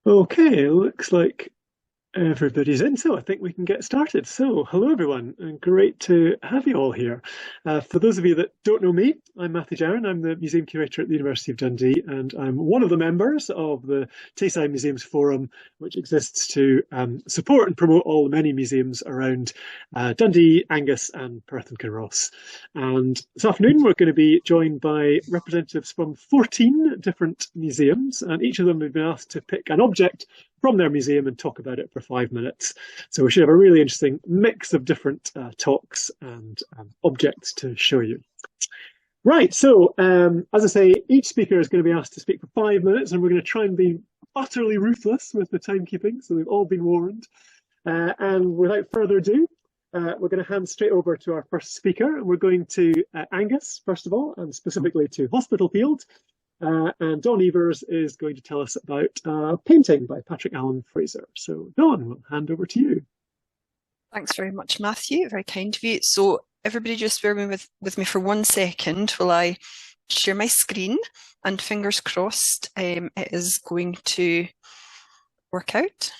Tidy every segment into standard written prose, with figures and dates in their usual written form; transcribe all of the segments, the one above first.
Okay, it looks like everybody's in, so I think we can get started. So, hello everyone, and great to have you all here. For those of you that don't know me, I'm Matthew Jarron. I'm the Museum Curator at the University of Dundee, and I'm one of the members of the Tayside Museums Forum, which exists to support and promote all the many museums around Dundee, Angus, and Perth and Kinross. And this afternoon, we're going to be joined by representatives from 14 different museums, and each of them have been asked to pick an object from their museum and talk about it for 5 minutes. So we should have a really interesting mix of different talks and objects to show you. Right, so as I say, each speaker is going to be asked to speak for 5 minutes, and we're going to try and be utterly ruthless with the timekeeping, so they've all been warned. And without further ado, we're going to hand straight over to our first speaker, and we're going to Angus, first of all, and specifically to Hospitalfield. And Don Evers is going to tell us about a painting by Allan Fraser. So, Don, we'll hand over to you. Thanks very much, Matthew. Very kind of you. So, everybody just bear with me for 1 second while I share my screen, and fingers crossed it is going to work out.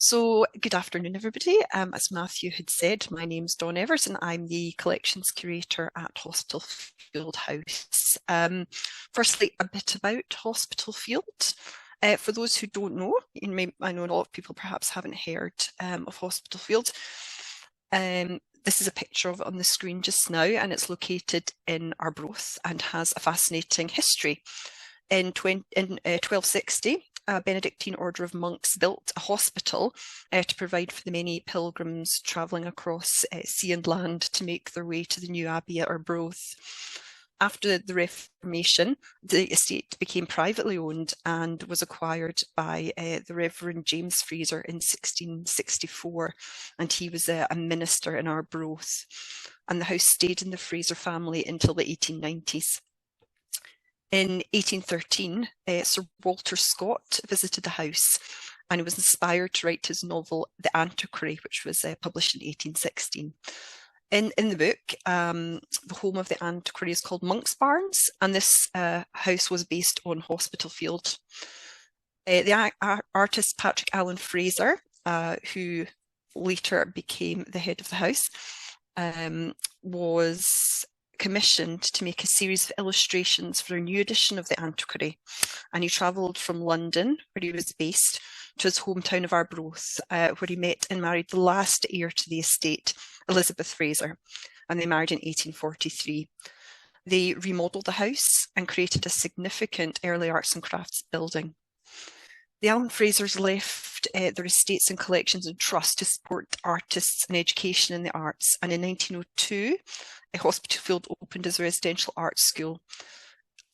So good afternoon, everybody. As Matthew had said, my name's Dawn Evers and I'm the Collections Curator at Hospitalfield House. Firstly, a bit about Hospitalfield. For those who don't know, I know a lot of people perhaps haven't heard of Hospitalfield. This is a picture of it on the screen just now, and it's located in Arbroath and has a fascinating history. In 1260, a Benedictine order of monks built a hospital to provide for the many pilgrims travelling across sea and land to make their way to the new abbey at Arbroath. After the Reformation, the estate became privately owned and was acquired by the Reverend James Fraser in 1664, and he was a minister in Arbroath. And the house stayed in the Fraser family until the 1890s. In 1813, Sir Walter Scott visited the house, and he was inspired to write his novel The Antiquary, which was published in 1816. In the book, the home of the Antiquary is called Monk's Barns, and this house was based on Hospitalfield. The artist Allan Fraser, who later became the head of the house, was commissioned to make a series of illustrations for a new edition of the Antiquary, and he travelled from London, where he was based, to his hometown of Arbroath, where he met and married the last heir to the estate, Elizabeth Fraser, and they married in 1843. They remodelled the house and created a significant early arts and crafts building. The Allan Frasers left their estates and collections in trust to support artists and education in the arts, and in 1902, Hospitalfield opened as a residential art school.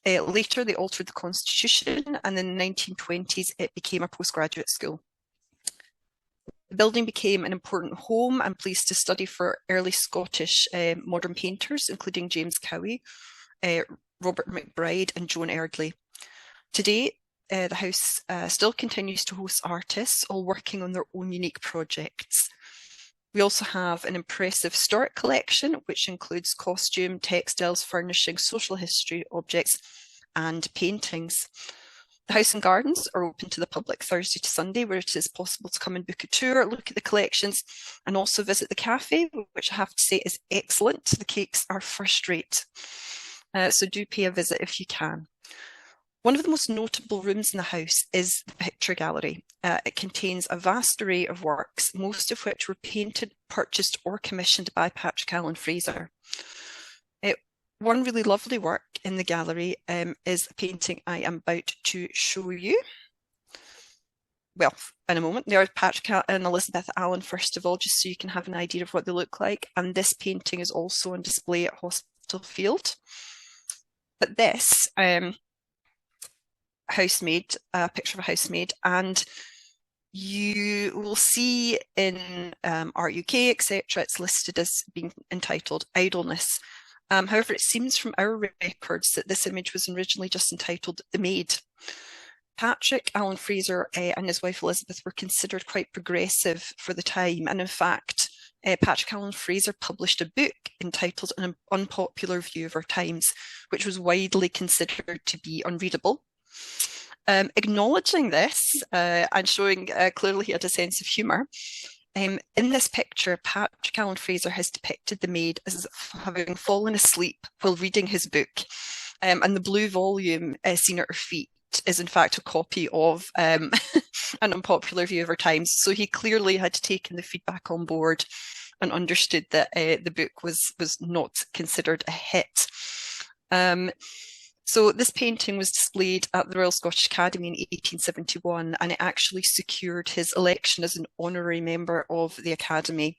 Later, they altered the constitution, and in the 1920s, it became a postgraduate school. The building became an important home and place to study for early Scottish modern painters, including James Cowie, Robert McBride, and Joan Erdley. Today, the house still continues to host artists, all working on their own unique projects. We also have an impressive historic collection, which includes costume, textiles, furnishing, social history, objects, and paintings. The house and gardens are open to the public Thursday to Sunday, where it is possible to come and book a tour, look at the collections, and also visit the cafe, which I have to say is excellent. The cakes are first rate. So do pay a visit if you can. One of the most notable rooms in the house is the picture gallery. It contains a vast array of works, most of which were painted, purchased, or commissioned by Allan Fraser. One really lovely work in the gallery is a painting I am about to show you. Well, in a moment. There are Patrick and Elizabeth Allan, first of all, just so you can have an idea of what they look like. And this painting is also on display at Hospitalfield. But this, housemaid, a picture of a housemaid, and you will see in Art UK, etc., it's listed as being entitled Idleness. However, it seems from our records that this image was originally just entitled The Maid. Allan Fraser and his wife Elizabeth were considered quite progressive for the time, and in fact, Allan Fraser published a book entitled An Unpopular View of Our Times, which was widely considered to be unreadable. Acknowledging this and showing clearly he had a sense of humour, in this picture, Patrick Allan Fraser has depicted the maid as having fallen asleep while reading his book. And the blue volume seen at her feet is in fact a copy of An Unpopular View of Our Times. So he clearly had taken the feedback on board and understood that the book was not considered a hit. So this painting was displayed at the Royal Scottish Academy in 1871, and it actually secured his election as an honorary member of the Academy.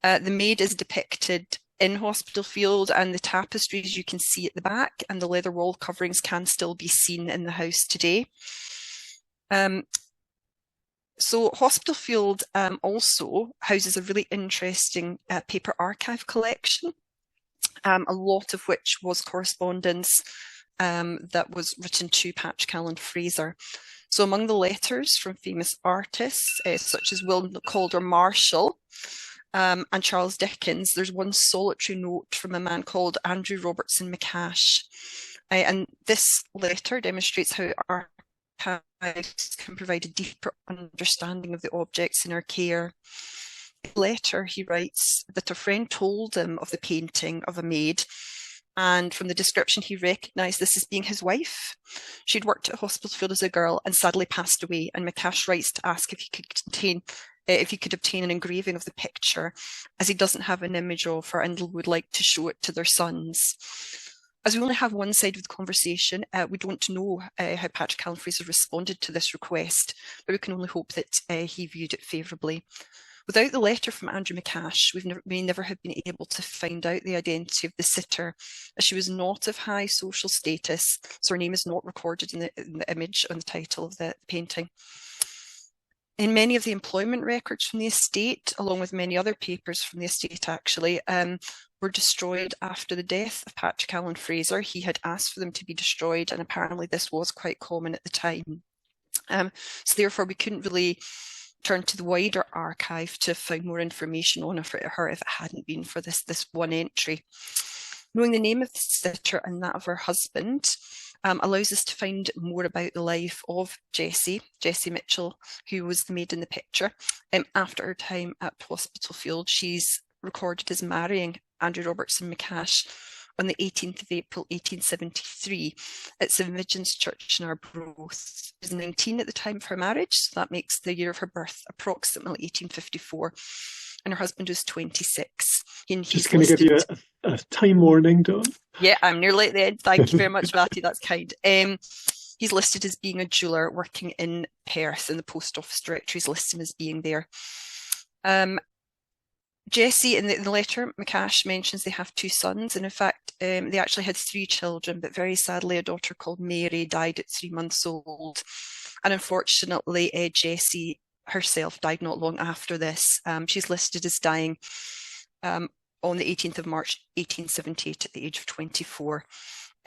The maid is depicted in Hospitalfield, and the tapestries you can see at the back and the leather wall coverings can still be seen in the house today. So Hospitalfield also houses a really interesting paper archive collection, a lot of which was correspondence that was written to Patrick Allan Fraser. So among the letters from famous artists such as Will Calder Marshall and Charles Dickens, there's one solitary note from a man called Andrew Robertson McCash. And this letter demonstrates how archives can provide a deeper understanding of the objects in our care. In the letter, he writes that a friend told him of the painting of a maid, and from the description, he recognised this as being his wife. She'd worked at Hospitalfield as a girl and sadly passed away, and McCash writes to ask if he could obtain an engraving of the picture, as he doesn't have an image of her and would like to show it to their sons. As we only have one side of the conversation, we don't know how Patrick Allan Fraser responded to this request, but we can only hope that he viewed it favourably. Without the letter from Andrew McCash, we never have been able to find out the identity of the sitter, as she was not of high social status, so her name is not recorded in the image on the title of the painting. In many of the employment records from the estate, along with many other papers from the estate actually, were destroyed after the death of Patrick Allan Fraser. He had asked for them to be destroyed, and apparently this was quite common at the time. So therefore we couldn't really turn to the wider archive to find more information on her if it hadn't been for this one entry. Knowing the name of the sitter and that of her husband allows us to find more about the life of Jessie Mitchell, who was the maid in the picture. After her time at Hospitalfield, she's recorded as marrying Andrew Robertson McCash on the 18th of April 1873 at St Vincent's Church in Arbroath. She was 19 at the time of her marriage, so that makes the year of her birth approximately 1854, and her husband was 26. Just going to give you a time warning, Dawn. Yeah, I'm nearly at the end. Thank you very much, Ratty, that's kind. He's listed as being a jeweller working in Perth, in the post office directories list him as being there. Jessie, in the letter, McCash mentions they have 2 sons, and in fact, they actually had 3 children, but very sadly, a daughter called Mary died at 3 months old. And unfortunately, Jessie herself died not long after this. She's listed as dying on the 18th of March, 1878, at the age of 24.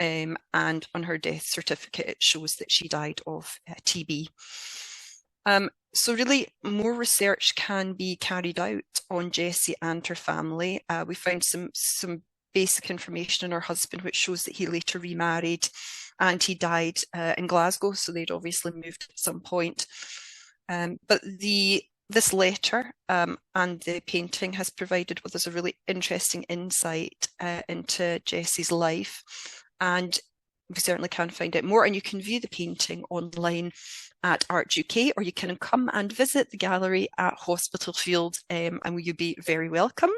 And on her death certificate, it shows that she died of TB. So really, more research can be carried out on Jessie and her family. We found some basic information on her husband, which shows that he later remarried and he died in Glasgow, so they'd obviously moved at some point. But this letter and the painting has provided with us a really interesting insight into Jessie's life, and we certainly can find out more. And you can view the painting online at Art UK, or you can come and visit the gallery at Hospitalfield, and you'll be very welcome.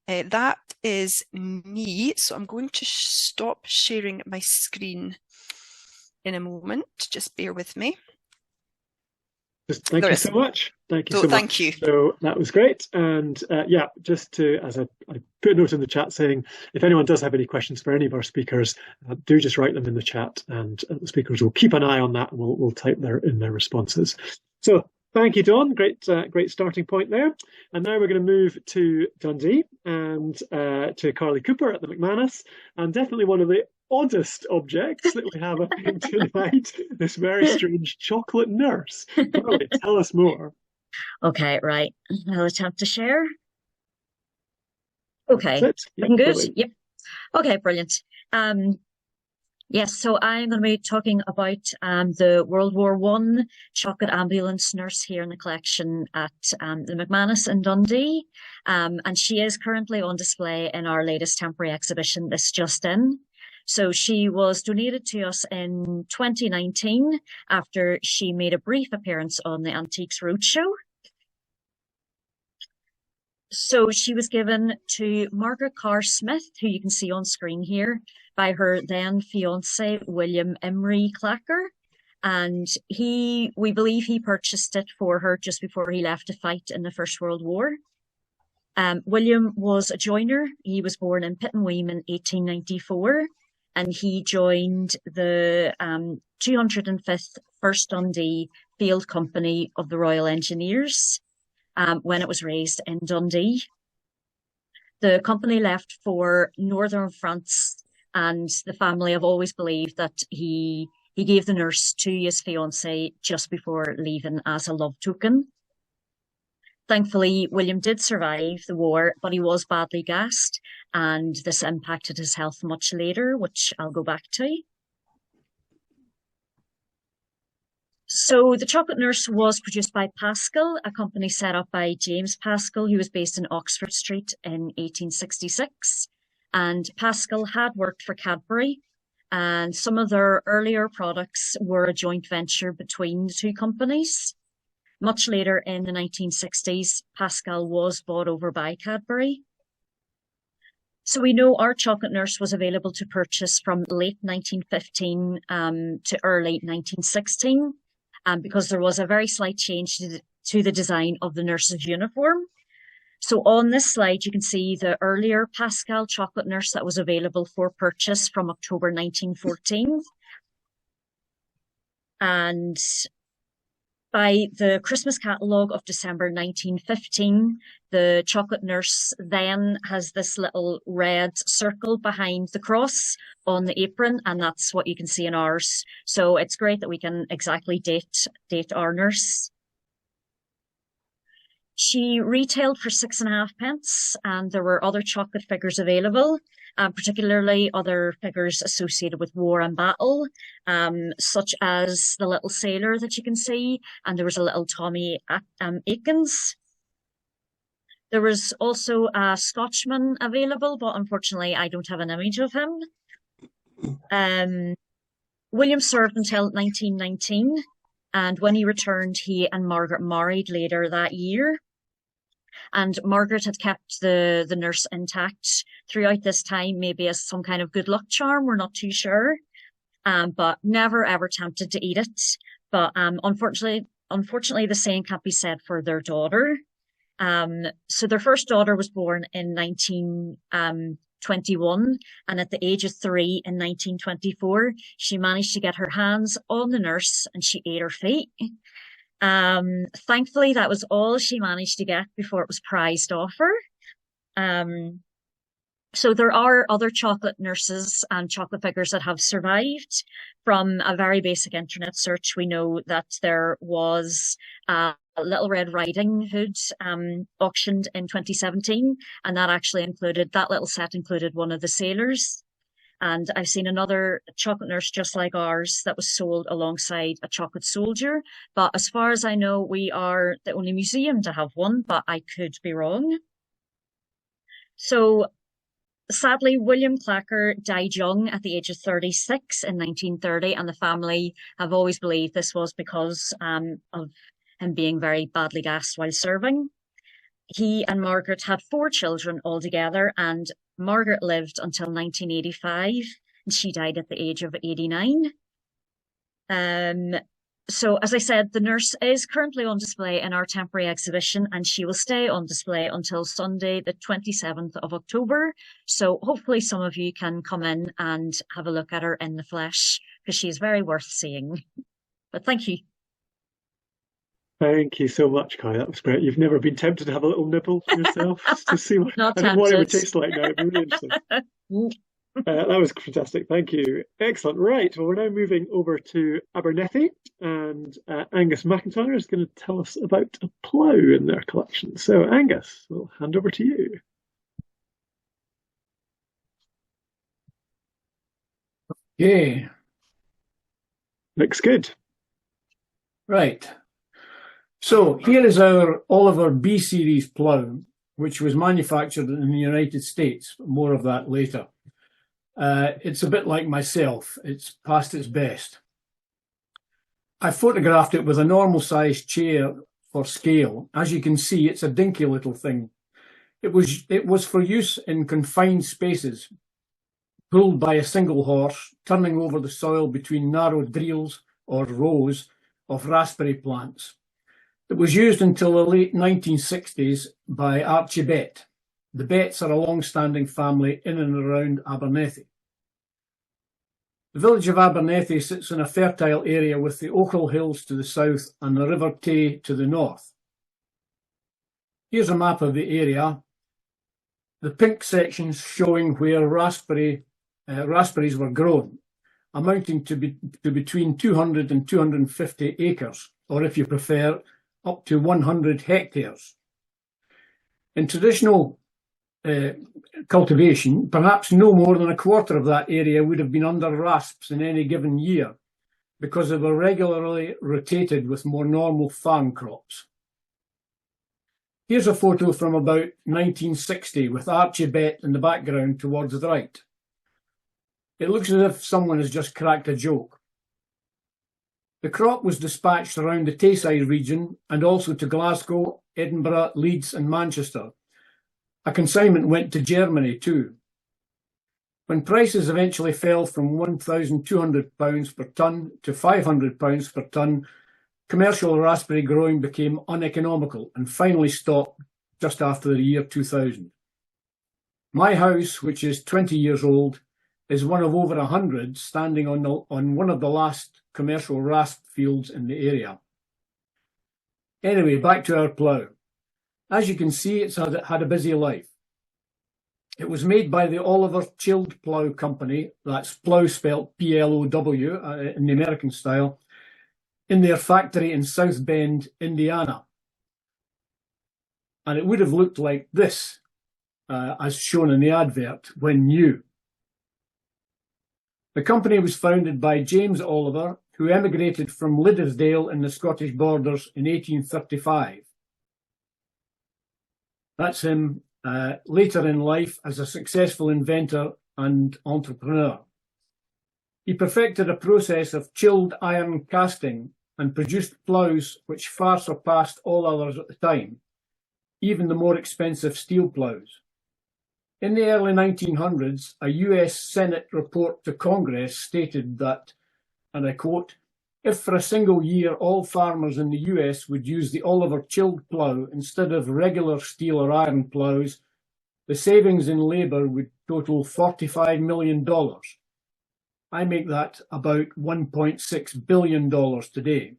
That is me, so I'm going to stop sharing my screen in a moment. Just bear with me. Thank you so much. Thank you so much. Thank you. So that was great. And yeah, just to, as I put a note in the chat saying, if anyone does have any questions for any of our speakers, do just write them in the chat, and the speakers will keep an eye on that, and we'll type in their responses. So thank you, Dawn. Great starting point there. And now we're going to move to Dundee and to Carly Cooper at the McManus, and definitely one of the oddest objects that we have, I think, tonight, this very strange chocolate nurse. Carly, tell us more. Okay, right. I'll attempt to share. Okay, Yep, good. brilliant. Yep. Okay, brilliant. Yes, so I'm going to be talking about the World War One chocolate ambulance nurse here in the collection at the McManus in Dundee. And she is currently on display in our latest temporary exhibition, this just in. So she was donated to us in 2019 after she made a brief appearance on the Antiques Roadshow. So she was given to Margaret Carr Smith, who you can see on screen here, by her then fiance, William Emery Clacker. And we believe he purchased it for her just before he left to fight in the First World War. William was a joiner. He was born in Pittenweem in 1894, and he joined the 205th First Dundee Field Company of the Royal Engineers when it was raised in Dundee. The company left for northern France, and the family have always believed that he gave the nurse to his fiancée just before leaving as a love token. Thankfully, William did survive the war, but he was badly gassed, and this impacted his health much later, which I'll go back to. So the chocolate nurse was produced by Pascal, a company set up by James Pascal, who was based in Oxford Street in 1866. And Pascal had worked for Cadbury, and some of their earlier products were a joint venture between the two companies. Much later in the 1960s, Pascal was bought over by Cadbury. So we know our chocolate nurse was available to purchase from late 1915 to early 1916, because there was a very slight change to the design of the nurse's uniform. So on this slide, you can see the earlier Pascal chocolate nurse that was available for purchase from October 1914. And by the Christmas catalogue of December 1915, the chocolate nurse then has this little red circle behind the cross on the apron, and that's what you can see in ours. So it's great that we can exactly date our nurse. She retailed for 6.5p, and there were other chocolate figures available, particularly other figures associated with war and battle, such as the little sailor that you can see, and there was a little Tommy Aikens. There was also a Scotchman available, but unfortunately I don't have an image of him. William served until 1919. And when he returned, he and Margaret married later that year. And Margaret had kept the nurse intact throughout this time, maybe as some kind of good luck charm, we're not too sure, but never ever tempted to eat it. But unfortunately, the same can't be said for their daughter. So their first daughter was born in 1921, and at the age of 3 in 1924, she managed to get her hands on the nurse and she ate her feet. Thankfully, that was all she managed to get before it was prized off her. So there are other chocolate nurses and chocolate figures that have survived. From a very basic internet search, we know that there was a Little Red Riding Hood auctioned in 2017, and that little set included one of the sailors. And I've seen another chocolate nurse just like ours that was sold alongside a chocolate soldier. But as far as I know, we are the only museum to have one, but I could be wrong. So sadly, William Clacker died young at the age of 36 in 1930, and the family have always believed this was because of him being very badly gassed while serving. He and Margaret had 4 children altogether, and Margaret lived until 1985, and she died at the age of 89. So as I said, the nurse is currently on display in our temporary exhibition, and she will stay on display until Sunday, the 27th of October. So hopefully some of you can come in and have a look at her in the flesh, because she is very worth seeing. But thank you. Thank you so much, Kai. That was great. You've never been tempted to have a little nibble yourself just to see what it would taste like now. It'd be really interesting. That was fantastic. Thank you. Excellent. Right. Well, we're now moving over to Abernethy, and Angus Macintyre is going to tell us about a plough in their collection. So, Angus, we'll hand over to you. Okay, Looks good. right. So here is our Oliver B series plough, which was manufactured in the United States. More of that later. It's a bit like myself. It's past its best. I photographed it with a normal sized chair for scale. As you can see, it's a dinky little thing. It was for use in confined spaces, pulled by a single horse, turning over the soil between narrow drills or rows of raspberry plants. It was used until the late 1960s by Archie Bett. The Betts are a long-standing family in and around Abernethy. The village of Abernethy sits in a fertile area with the Ochil Hills to the south and the River Tay to the north. Here's a map of the area. The pink sections showing where raspberries were grown, amounting to between 200 and 250 acres, or if you prefer, up to 100 hectares. In traditional cultivation, perhaps no more than a quarter of that area would have been under rasps in any given year, because they were regularly rotated with more normal farm crops. Here's a photo from about 1960 with Archie Bett in the background towards the right. It looks as if someone has just cracked a joke. The crop was dispatched around the Tayside region and also to Glasgow, Edinburgh, Leeds and Manchester. A consignment went to Germany too. When prices eventually fell from £1,200 per tonne to £500 per tonne, commercial raspberry growing became uneconomical and finally stopped just after the year 2000. My house, which is 20 years old, is one of over 100 standing on one of the last commercial rasp fields in the area. Anyway, back to our plough. As you can see, it's had a busy life. It was made by the Oliver Chilled Plough Company, that's plough spelt P-L-O-W in the American style, in their factory in South Bend, Indiana. And it would have looked like this, as shown in the advert, when new. The company was founded by James Oliver, who emigrated from Liddesdale in the Scottish borders in 1835. That's him later in life as a successful inventor and entrepreneur. He perfected a process of chilled iron casting and produced ploughs which far surpassed all others at the time, even the more expensive steel ploughs. In the early 1900s, a US Senate report to Congress stated that, and I quote, "If for a single year all farmers in the US would use the Oliver Chilled plough instead of regular steel or iron ploughs, the savings in labour would total $45 million. I make that about $1.6 billion today."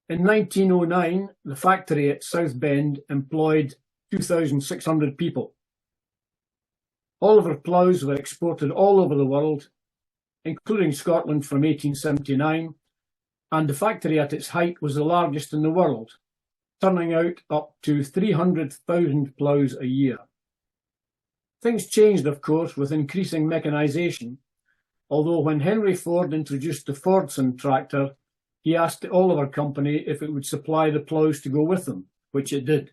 In 1909, the factory at South Bend employed 2,600 people. Oliver ploughs were exported all over the world, including Scotland from 1879, and the factory at its height was the largest in the world, turning out up to 300,000 ploughs a year. Things changed, of course, with increasing mechanisation, although when Henry Ford introduced the Fordson tractor, he asked the Oliver Company if it would supply the ploughs to go with them, which it did.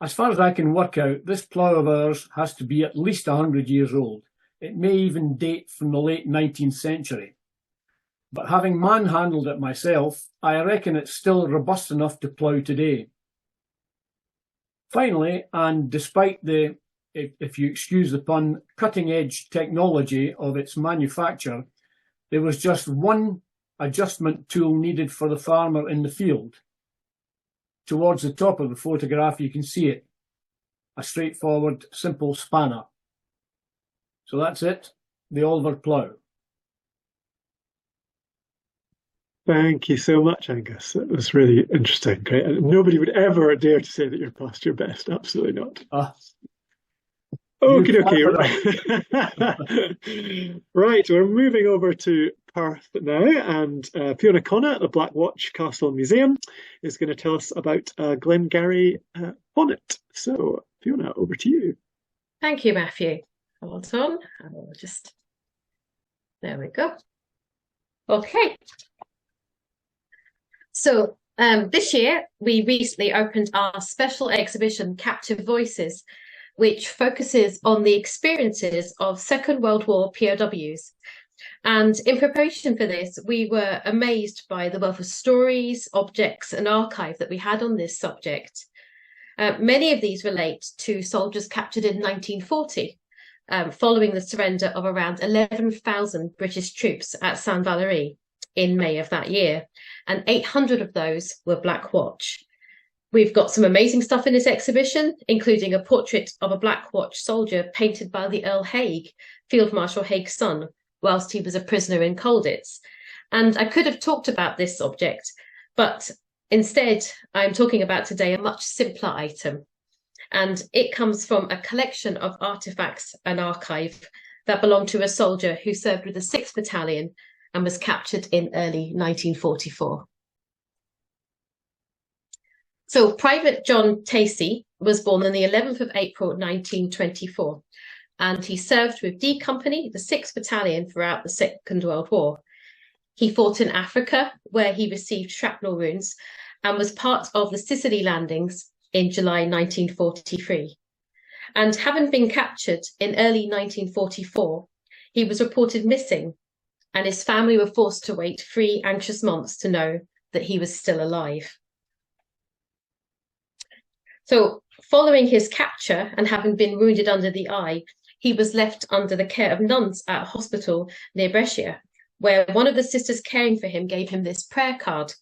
As far as I can work out, this plough of ours has to be at least 100 years old. It may even date from the late 19th century. But having manhandled it myself, I reckon it's still robust enough to plough today. Finally, and despite the, if you excuse the pun, cutting-edge technology of its manufacture, there was just one adjustment tool needed for the farmer in the field. Towards the top of the photograph, you can see it. A straightforward, simple spanner. So that's it, the Oliver plough. Thank you so much, Angus. That was really interesting. Great. And nobody would ever dare to say that you're past your best. Absolutely not. Okie dokie. Right, we're moving over to Perth now, and Fiona Connah at the Black Watch Castle Museum is going to tell us about Glengarry bonnet. So, Fiona, over to you. Thank you, Matthew. Hold on, and we'll just, there we go. Okay. So this year, we recently opened our special exhibition, Captive Voices, which focuses on the experiences of Second World War POWs. And in preparation for this, we were amazed by the wealth of stories, objects, and archive that we had on this subject. Many of these relate to soldiers captured in 1940, following the surrender of around 11,000 British troops at Saint-Valery in May of that year, and 800 of those were Black Watch. We've got some amazing stuff in this exhibition, including a portrait of a Black Watch soldier painted by the Earl Haig, Field Marshal Haig's son, whilst he was a prisoner in Colditz. And I could have talked about this object, but instead I'm talking about today a much simpler item. And it comes from a collection of artifacts and archive that belonged to a soldier who served with the 6th Battalion and was captured in early 1944. So Private John Tayside was born on the 11th of April 1924, and he served with D Company, the 6th Battalion, throughout the Second World War. He fought in Africa, where he received shrapnel wounds, and was part of the Sicily landings in July 1943. And having been captured in early 1944, he was reported missing, and his family were forced to wait 3 anxious months to know that he was still alive. So following his capture and having been wounded under the eye, he was left under the care of nuns at a hospital near Brescia, where one of the sisters caring for him gave him this prayer card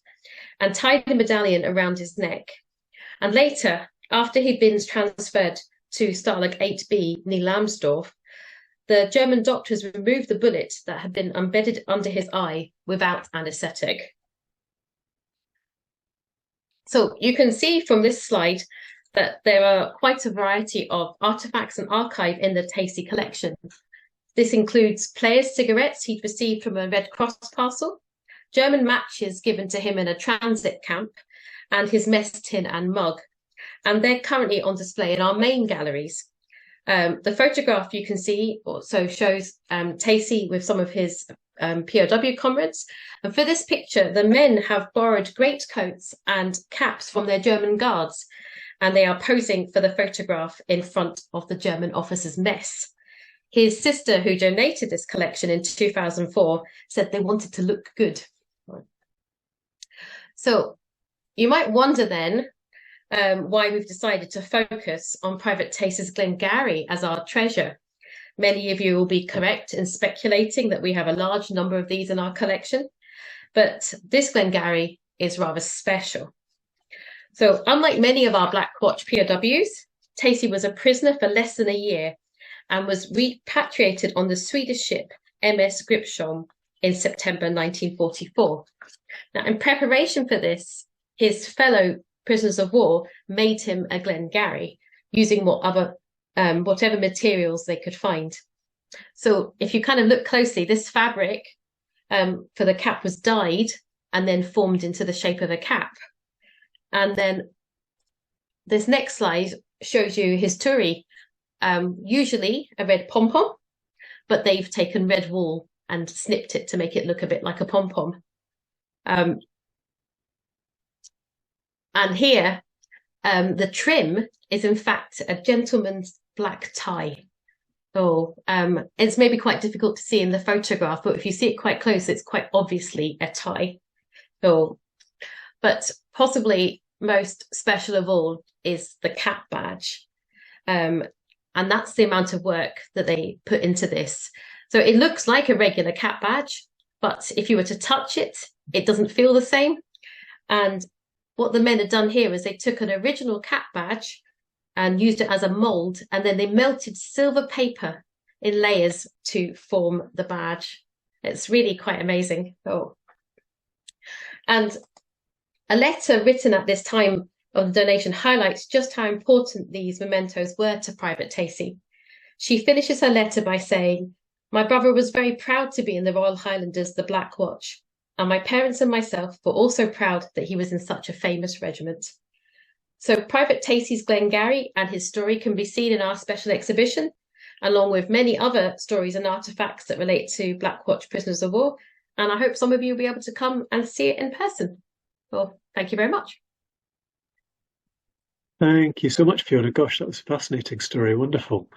and tied the medallion around his neck. And later, after he'd been transferred to Stalag 8B near Lambsdorff, the German doctors removed the bullet that had been embedded under his eye without anaesthetic. So you can see from this slide that there are quite a variety of artifacts and archive in the Tayside collection. This includes players' cigarettes he'd received from a Red Cross parcel, German matches given to him in a transit camp, and his mess tin and mug. And they're currently on display in our main galleries. The photograph you can see also shows Tayside with some of his POW comrades. And for this picture, the men have borrowed greatcoats and caps from their German guards, and they are posing for the photograph in front of the German officers' mess. His sister, who donated this collection in 2004, said they wanted to look good. So you might wonder then why we've decided to focus on Private Tayside's Glengarry as our treasure. Many of you will be correct in speculating that we have a large number of these in our collection, but this Glengarry is rather special. So unlike many of our Black Watch POWs, Tayside was a prisoner for less than a year and was repatriated on the Swedish ship MS Gripsholm in September 1944. Now, in preparation for this, his fellow prisoners of war made him a Glengarry using whatever materials they could find. So if you kind of look closely, this fabric for the cap was dyed and then formed into the shape of a cap. And then this next slide shows you his turi, usually a red pom-pom, but they've taken red wool and snipped it to make it look a bit like a pom-pom. And here, the trim is in fact a gentleman's black tie. So it's maybe quite difficult to see in the photograph, but if you see it quite close, it's quite obviously a tie. So, but possibly most special of all is the cap badge. And that's the amount of work that they put into this. So it looks like a regular cap badge, but if you were to touch it, it doesn't feel the same. And what the men had done here is they took an original cap badge and used it as a mold, and then they melted silver paper in layers to form the badge. It's really quite amazing. Oh. And a letter written at this time of the donation highlights just how important these mementos were to Private Tayside. She finishes her letter by saying, "My brother was very proud to be in the Royal Highlanders, the Black Watch, and my parents and myself were also proud that he was in such a famous regiment." So Private Tayside's Glengarry and his story can be seen in our special exhibition, along with many other stories and artefacts that relate to Black Watch prisoners of war. And I hope some of you will be able to come and see it in person. Well, thank you very much. Thank you so much, Fiona. Gosh, that was a fascinating story. Wonderful.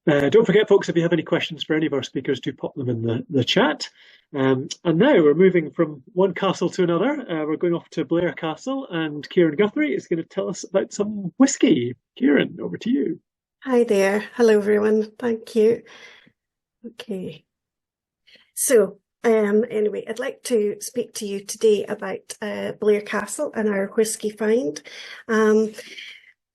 Don't forget, folks, if you have any questions for any of our speakers, do pop them in the chat. And now we're moving from one castle to another. We're going off to Blair Castle, and Keren Guthrie is going to tell us about some whisky. Keren, over to you. Hi there. Hello, everyone. Thank you. Okay. So, anyway, I'd like to speak to you today about Blair Castle and our whisky find.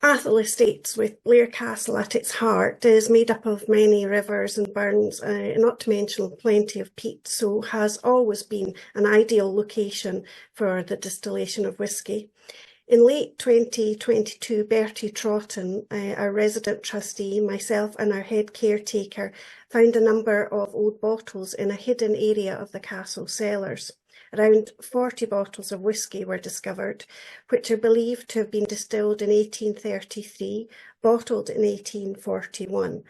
Atholl Estates, with Blair Castle at its heart, is made up of many rivers and burns, not to mention plenty of peat, so has always been an ideal location for the distillation of whisky. In late 2022, Bertie Trotton, our resident trustee, myself and our head caretaker, found a number of old bottles in a hidden area of the castle cellars. Around 40 bottles of whisky were discovered, which are believed to have been distilled in 1833, bottled in 1841.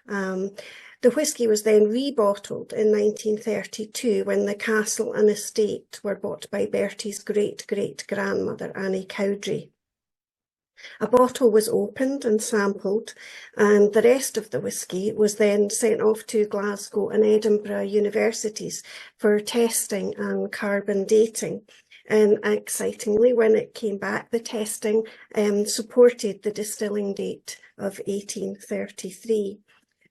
The whisky was then rebottled in 1932 when the castle and estate were bought by Bertie's great-great-grandmother, Annie Cowdrey. A bottle was opened and sampled, and the rest of the whisky was then sent off to Glasgow and Edinburgh universities for testing and carbon dating. And excitingly, when it came back, the testing supported the distilling date of 1833.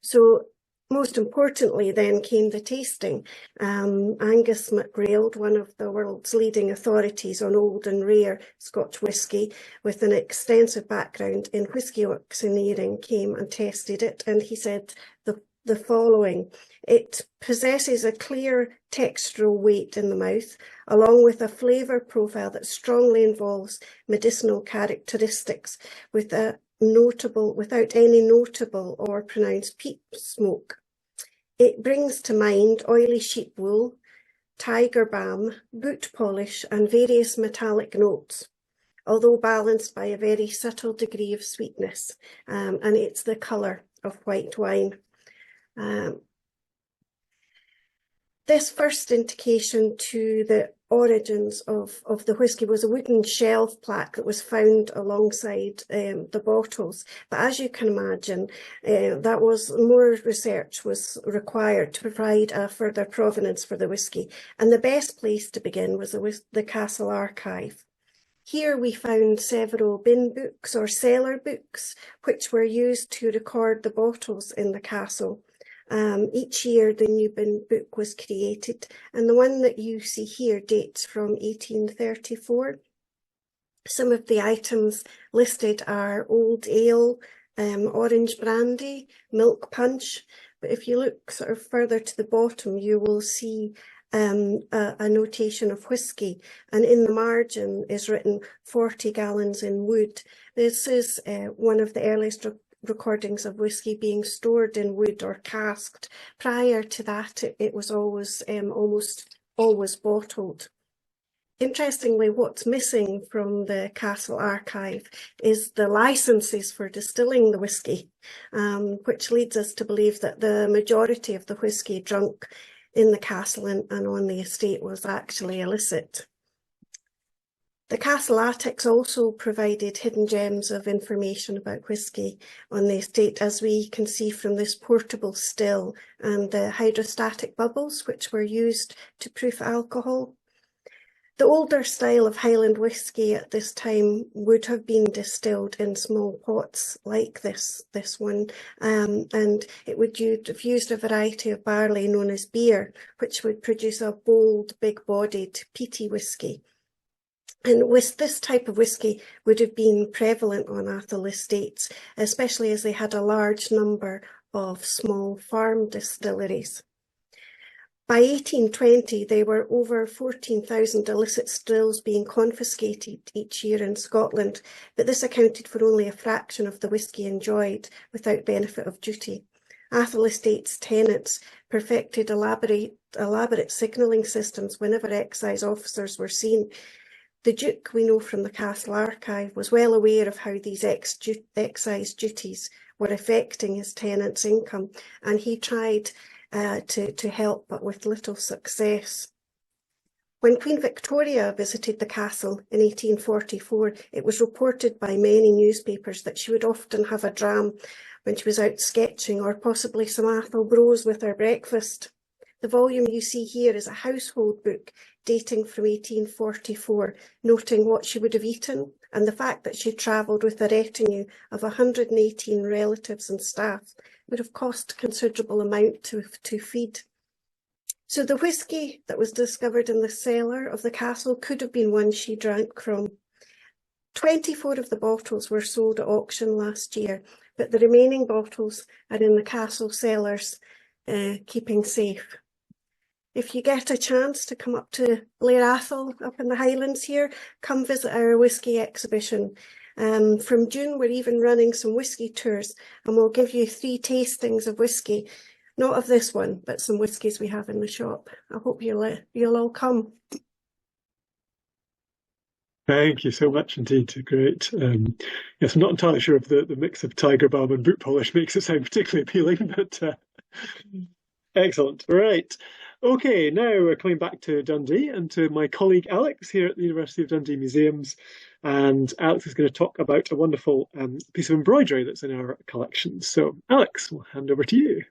So, most importantly, then came the tasting. Angus MacRailed, one of the world's leading authorities on old and rare Scotch whisky, with an extensive background in whisky auctioneering, came and tested it, and he said the following: it possesses a clear textural weight in the mouth, along with a flavour profile that strongly involves medicinal characteristics, without any notable or pronounced peat smoke. It brings to mind oily sheep wool, tiger balm, boot polish, and various metallic notes, although balanced by a very subtle degree of sweetness, and it's the colour of white wine. This first indication to the origins of the whisky was a wooden shelf plaque that was found alongside the bottles. But as you can imagine, more research was required to provide a further provenance for the whisky. And the best place to begin was the Castle Archive. Here we found several bin books or cellar books, which were used to record the bottles in the castle. Each year the new bin book was created, and the one that you see here dates from 1834. Some of the items listed are old ale, orange brandy, milk punch, but if you look sort of further to the bottom, you will see a notation of whisky, and in the margin is written 40 gallons in wood. This is one of the earliest recordings of whisky being stored in wood or casked. Prior to that, it was always almost always bottled. Interestingly, what's missing from the Castle Archive is the licences for distilling the whisky, which leads us to believe that the majority of the whisky drunk in the castle and on the estate was actually illicit. The castle attics also provided hidden gems of information about whisky on the estate, as we can see from this portable still and the hydrostatic bubbles, which were used to proof alcohol. The older style of Highland whisky at this time would have been distilled in small pots like this one, and it would have used a variety of barley known as beer, which would produce a bold, big-bodied, peaty whisky. And this type of whisky would have been prevalent on Atholl estates, especially as they had a large number of small farm distilleries. By 1820, there were over 14,000 illicit stills being confiscated each year in Scotland, but this accounted for only a fraction of the whisky enjoyed without benefit of duty. Atholl estates tenants perfected elaborate signalling systems whenever excise officers were seen. The Duke, we know from the Castle Archive, was well aware of how these excise duties were affecting his tenants' income, and he tried to help, but with little success. When Queen Victoria visited the castle in 1844, it was reported by many newspapers that she would often have a dram when she was out sketching, or possibly some Athol brose with her breakfast. The volume you see here is a household book dating from 1844, noting what she would have eaten and the fact that she travelled with a retinue of 118 relatives and staff would have cost a considerable amount to feed. So the whisky that was discovered in the cellar of the castle could have been one she drank from. 24 of the bottles were sold at auction last year, but the remaining bottles are in the castle cellars, keeping safe. If you get a chance to come up to Blair Athol up in the Highlands here, come visit our whisky exhibition. From June, we're even running some whisky tours, and we'll give you 3 tastings of whisky. Not of this one, but some whiskies we have in the shop. I hope you'll all come. Thank you so much indeed. Great. Yes, I'm not entirely sure if the mix of tiger balm and boot polish makes it sound particularly appealing, but excellent. Right. Okay, now we're coming back to Dundee and to my colleague Alex here at the University of Dundee Museums. And Alex is going to talk about a wonderful piece of embroidery that's in our collection. So Alex, we'll hand over to you.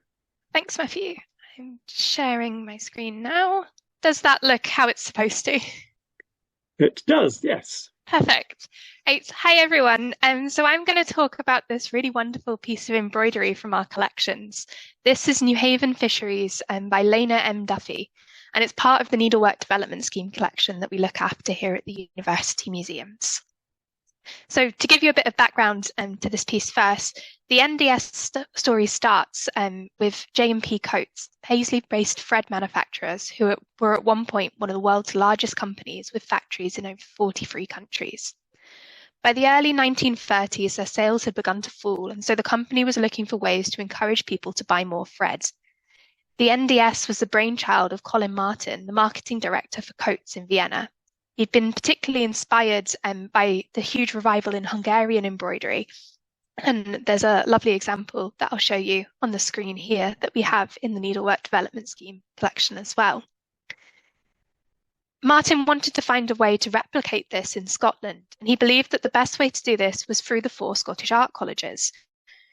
Thanks, Matthew. I'm sharing my screen now. Does that look how it's supposed to? It does, yes. Perfect. Right. Hi, everyone. So I'm going to talk about this really wonderful piece of embroidery from our collections. This is New Haven Fisheries by Lena M. Duffy, and it's part of the Needlework Development Scheme collection that we look after here at the University Museums. So to give you a bit of background to this piece first, the NDS story starts with J&P Coats, Paisley-based thread manufacturers who were at one point one of the world's largest companies with factories in over 43 countries. By the early 1930s, their sales had begun to fall, and so the company was looking for ways to encourage people to buy more thread. The NDS was the brainchild of Colin Martin, the marketing director for Coats in Vienna. He'd been particularly inspired by the huge revival in Hungarian embroidery. And there's a lovely example that I'll show you on the screen here that we have in the Needlework Development Scheme collection as well. Martin wanted to find a way to replicate this in Scotland, and he believed that the best way to do this was through the 4 Scottish art colleges,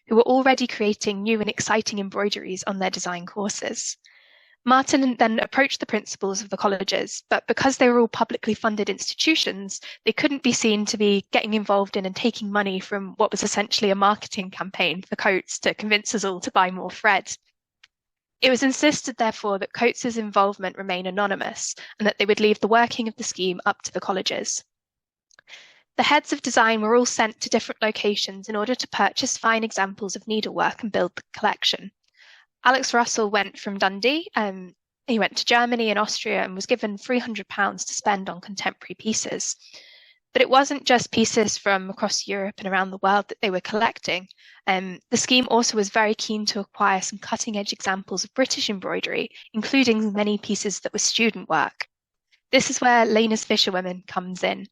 who were already creating new and exciting embroideries on their design courses. Martin then approached the principals of the colleges, but because they were all publicly funded institutions, they couldn't be seen to be getting involved in and taking money from what was essentially a marketing campaign for Coats to convince us all to buy more thread. It was insisted, therefore, that Coats's involvement remain anonymous and that they would leave the working of the scheme up to the colleges. The heads of design were all sent to different locations in order to purchase fine examples of needlework and build the collection. Alex Russell went from Dundee, he went to Germany and Austria and was given £300 to spend on contemporary pieces. But it wasn't just pieces from across Europe and around the world that they were collecting. The scheme also was very keen to acquire some cutting-edge examples of British embroidery, including many pieces that were student work. This is where Lena's Fisherwomen comes in.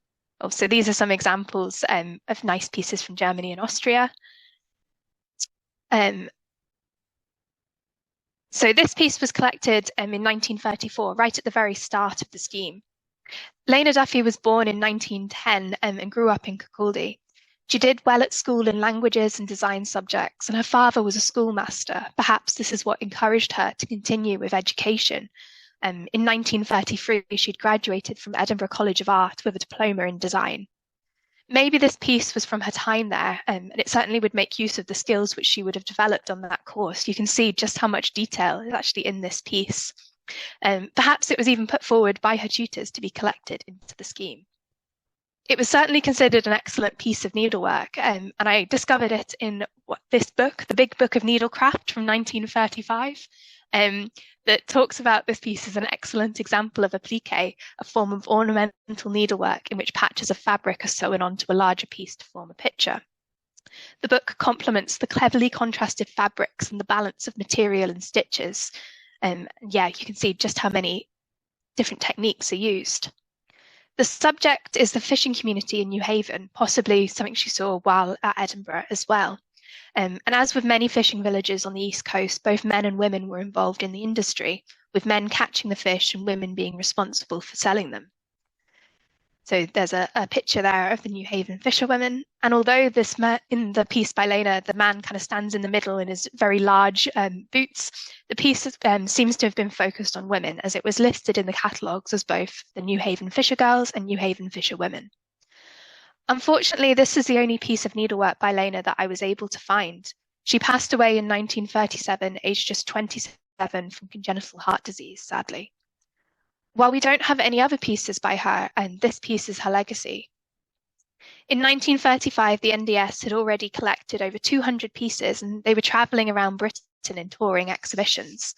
So these are some examples of nice pieces from Germany and Austria. So this piece was collected in 1934, right at the very start of the scheme. Lena Duffy was born in 1910 and grew up in Kirkcaldy. She did well at school in languages and design subjects, and her father was a schoolmaster. Perhaps this is what encouraged her to continue with education. In 1933, she'd graduated from Edinburgh College of Art with a diploma in design. Maybe this piece was from her time there, and it certainly would make use of the skills which she would have developed on that course. You can see just how much detail is actually in this piece. Perhaps it was even put forward by her tutors to be collected into the scheme. It was certainly considered an excellent piece of needlework, and I discovered it in this book, The Big Book of Needlecraft from 1935, that talks about this piece as an excellent example of applique, a form of ornamental needlework in which patches of fabric are sewn onto a larger piece to form a picture. The book complements the cleverly contrasted fabrics and the balance of material and stitches. Yeah, you can see just how many different techniques are used. The subject is the fishing community in New Haven, possibly something she saw while at Edinburgh as well. And as with many fishing villages on the East Coast, both men and women were involved in the industry, with men catching the fish and women being responsible for selling them. So there's a picture there of the New Haven fisherwomen. And although in the piece by Lena, the man kind of stands in the middle in his very large boots, the piece seems to have been focused on women, as it was listed in the catalogues as both the New Haven fisher girls and New Haven fisherwomen. Unfortunately, this is the only piece of needlework by Lena that I was able to find. She passed away in 1937, aged just 27, from congenital heart disease, sadly. While we don't have any other pieces by her, and this piece is her legacy. In 1935, the NDS had already collected over 200 pieces, and they were travelling around Britain in touring exhibitions.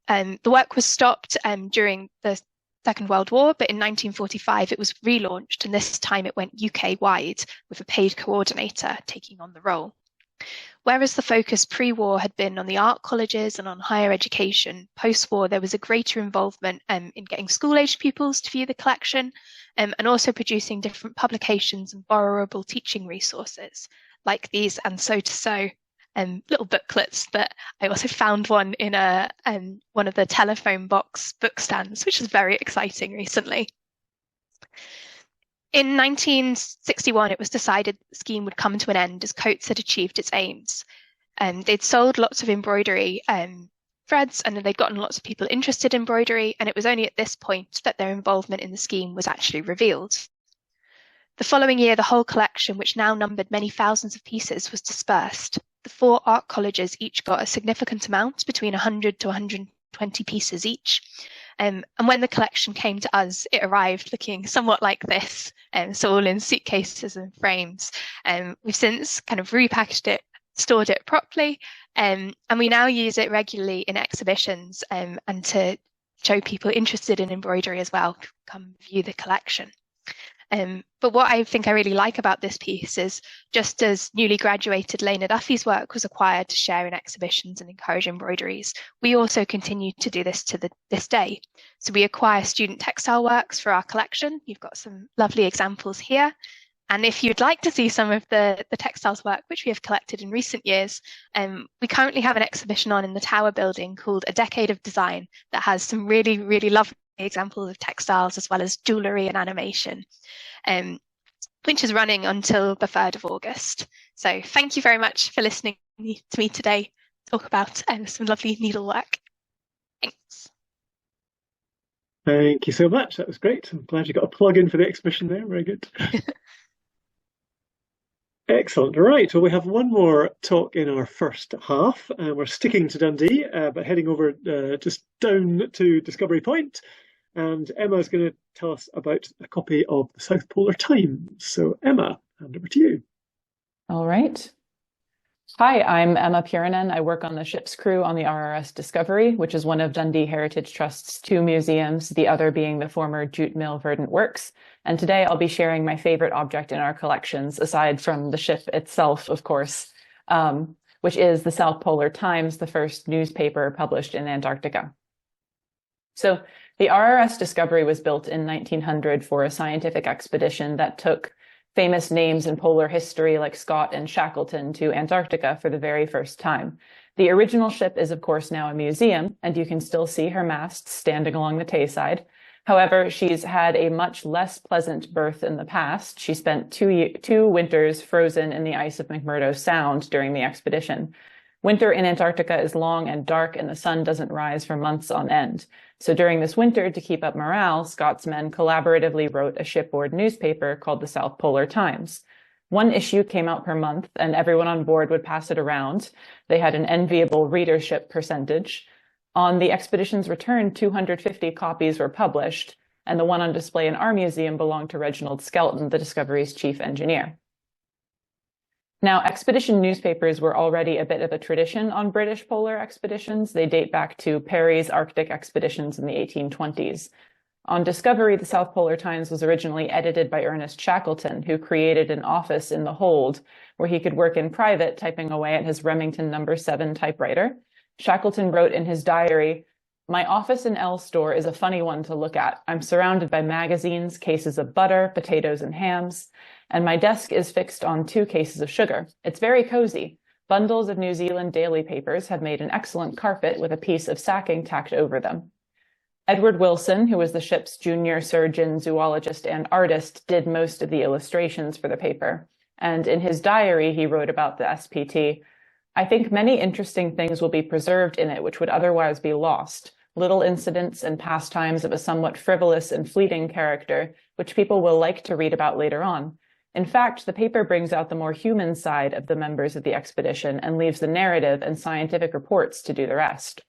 The work was stopped during the Second World War, but in 1945 it was relaunched, and this time it went UK-wide, with a paid coordinator taking on the role. Whereas the focus pre-war had been on the art colleges and on higher education, post-war there was a greater involvement in getting school-aged pupils to view the collection, and also producing different publications and borrowable teaching resources, like these And So to Sew little booklets, but I also found one in one of the telephone box book stands, which is very exciting recently. In 1961, it was decided the scheme would come to an end as Coates had achieved its aims. They'd sold lots of embroidery threads, and they'd gotten lots of people interested in embroidery, and it was only at this point that their involvement in the scheme was actually revealed. The following year, the whole collection, which now numbered many thousands of pieces, was dispersed. The 4 art colleges each got a significant amount, between 100 to 120 pieces each. And when the collection came to us, it arrived looking somewhat like this, so all in suitcases and frames. We've since kind of repackaged it, stored it properly, and we now use it regularly in exhibitions and to show people interested in embroidery as well, come view the collection. But what I think I really like about this piece is, just as newly graduated Lena Duffy's work was acquired to share in exhibitions and encourage embroideries, we also continue to do this to this day. So we acquire student textile works for our collection. You've got some lovely examples here. And if you'd like to see some of the textiles work, which we have collected in recent years, we currently have an exhibition on in the Tower building called A Decade of Design that has some really, really lovely examples of textiles as well as jewellery and animation, which is running until the 3rd of August. So thank you very much for listening to me today talk about some lovely needlework. Thanks. Thank you so much. That was great. I'm glad you got a plug in for the exhibition there. Very good. Excellent. Right. Well, we have one more talk in our first half. We're sticking to Dundee, but heading over just down to Discovery Point. And Emma is going to tell us about a copy of the South Polar Times. So Emma, hand over to you. All right. Hi, I'm Emma Purinen. I work on the ship's crew on the RRS Discovery, which is one of Dundee Heritage Trust's 2 museums, the other being the former Jute Mill Verdant Works. And today I'll be sharing my favorite object in our collections, aside from the ship itself, of course, which is the South Polar Times, the first newspaper published in Antarctica. So the RRS Discovery was built in 1900 for a scientific expedition that took famous names in polar history like Scott and Shackleton to Antarctica for the very first time. The original ship is, of course, now a museum, and you can still see her masts standing along the Tayside. However, she's had a much less pleasant berth in the past. She spent two winters frozen in the ice of McMurdo Sound during the expedition. Winter in Antarctica is long and dark, and the sun doesn't rise for months on end. So during this winter, to keep up morale, Scott's men collaboratively wrote a shipboard newspaper called the South Polar Times. 1 issue came out per month, and everyone on board would pass it around. They had an enviable readership percentage. On the expedition's return, 250 copies were published, and the one on display in our museum belonged to Reginald Skelton, the Discovery's chief engineer. Now, expedition newspapers were already a bit of a tradition on British polar expeditions. They date back to Parry's Arctic expeditions in the 1820s. On Discovery, the South Polar Times was originally edited by Ernest Shackleton, who created an office in the hold where he could work in private, typing away at his Remington No. 7 typewriter. Shackleton wrote in his diary, "My office in L store is a funny one to look at. I'm surrounded by magazines, cases of butter, potatoes, and hams. and my desk is fixed on 2 cases of sugar. It's very cozy. Bundles of New Zealand daily papers have made an excellent carpet with a piece of sacking tacked over them. Edward Wilson, who was the ship's junior surgeon, zoologist, and artist, did most of the illustrations for the paper. And in his diary, he wrote about the SPT, "I think many interesting things will be preserved in it which would otherwise be lost, little incidents and pastimes of a somewhat frivolous and fleeting character, which people will like to read about later on. In fact, the paper brings out the more human side of the members of the expedition and leaves the narrative and scientific reports to do the rest."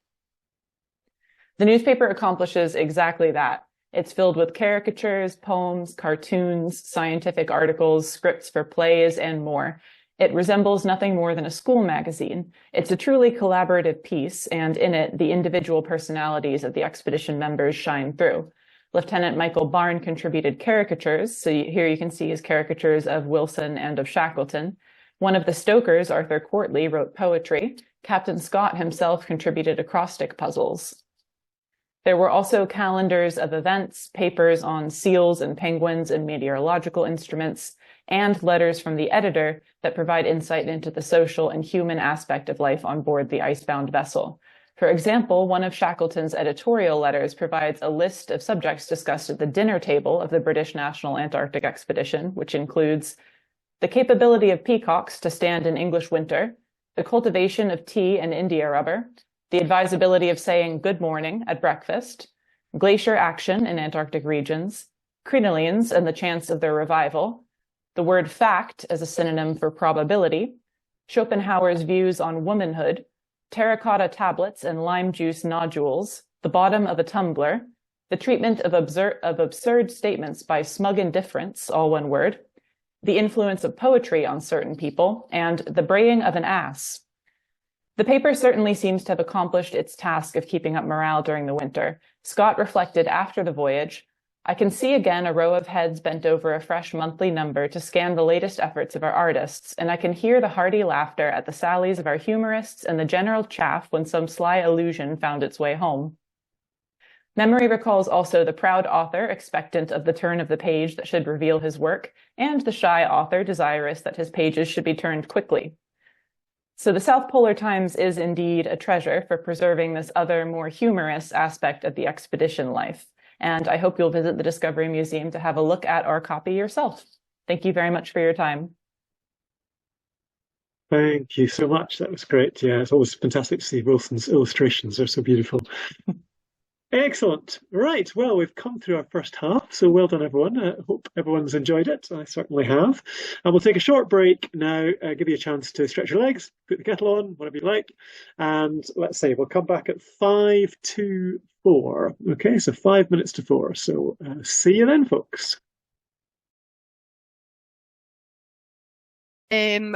The newspaper accomplishes exactly that. It's filled with caricatures, poems, cartoons, scientific articles, scripts for plays, and more. It resembles nothing more than a school magazine. It's a truly collaborative piece, and in it, the individual personalities of the expedition members shine through. Lieutenant Michael Barne contributed caricatures, so here you can see his caricatures of Wilson and of Shackleton. One of the stokers, Arthur Courtley, wrote poetry. Captain Scott himself contributed acrostic puzzles. There were also calendars of events, papers on seals and penguins and meteorological instruments, and letters from the editor that provide insight into the social and human aspect of life on board the icebound vessel. For example, one of Shackleton's editorial letters provides a list of subjects discussed at the dinner table of the British National Antarctic Expedition, which includes the capability of peacocks to stand in English winter, the cultivation of tea and India rubber, the advisability of saying good morning at breakfast, glacier action in Antarctic regions, crenolines and the chance of their revival, the word fact as a synonym for probability, Schopenhauer's views on womanhood, terracotta tablets and lime juice nodules, the bottom of a tumbler, the treatment of absurd statements by smug indifference, all one word, the influence of poetry on certain people, and the braying of an ass. The paper certainly seems to have accomplished its task of keeping up morale during the winter. Scott reflected after the voyage, "I can see again a row of heads bent over a fresh monthly number to scan the latest efforts of our artists, and I can hear the hearty laughter at the sallies of our humorists and the general chaff when some sly allusion found its way home." Memory recalls also the proud author expectant of the turn of the page that should reveal his work, and the shy author desirous that his pages should be turned quickly. So the South Polar Times is indeed a treasure for preserving this other, more humorous aspect of the expedition life. And I hope you'll visit the Discovery Museum to have a look at our copy yourself. Thank you very much for your time. Thank you so much. That was great. Yeah, it's always fantastic to see Wilson's illustrations. They're so beautiful. Excellent. Right. Well, we've come through our first half, so well done, everyone. I hope everyone's enjoyed it. I certainly have. And we'll take a short break now, give you a chance to stretch your legs, put the kettle on, whatever you like. And let's say we'll come back at 5 to 4. Okay, so 5 minutes to 4. So see you then, folks.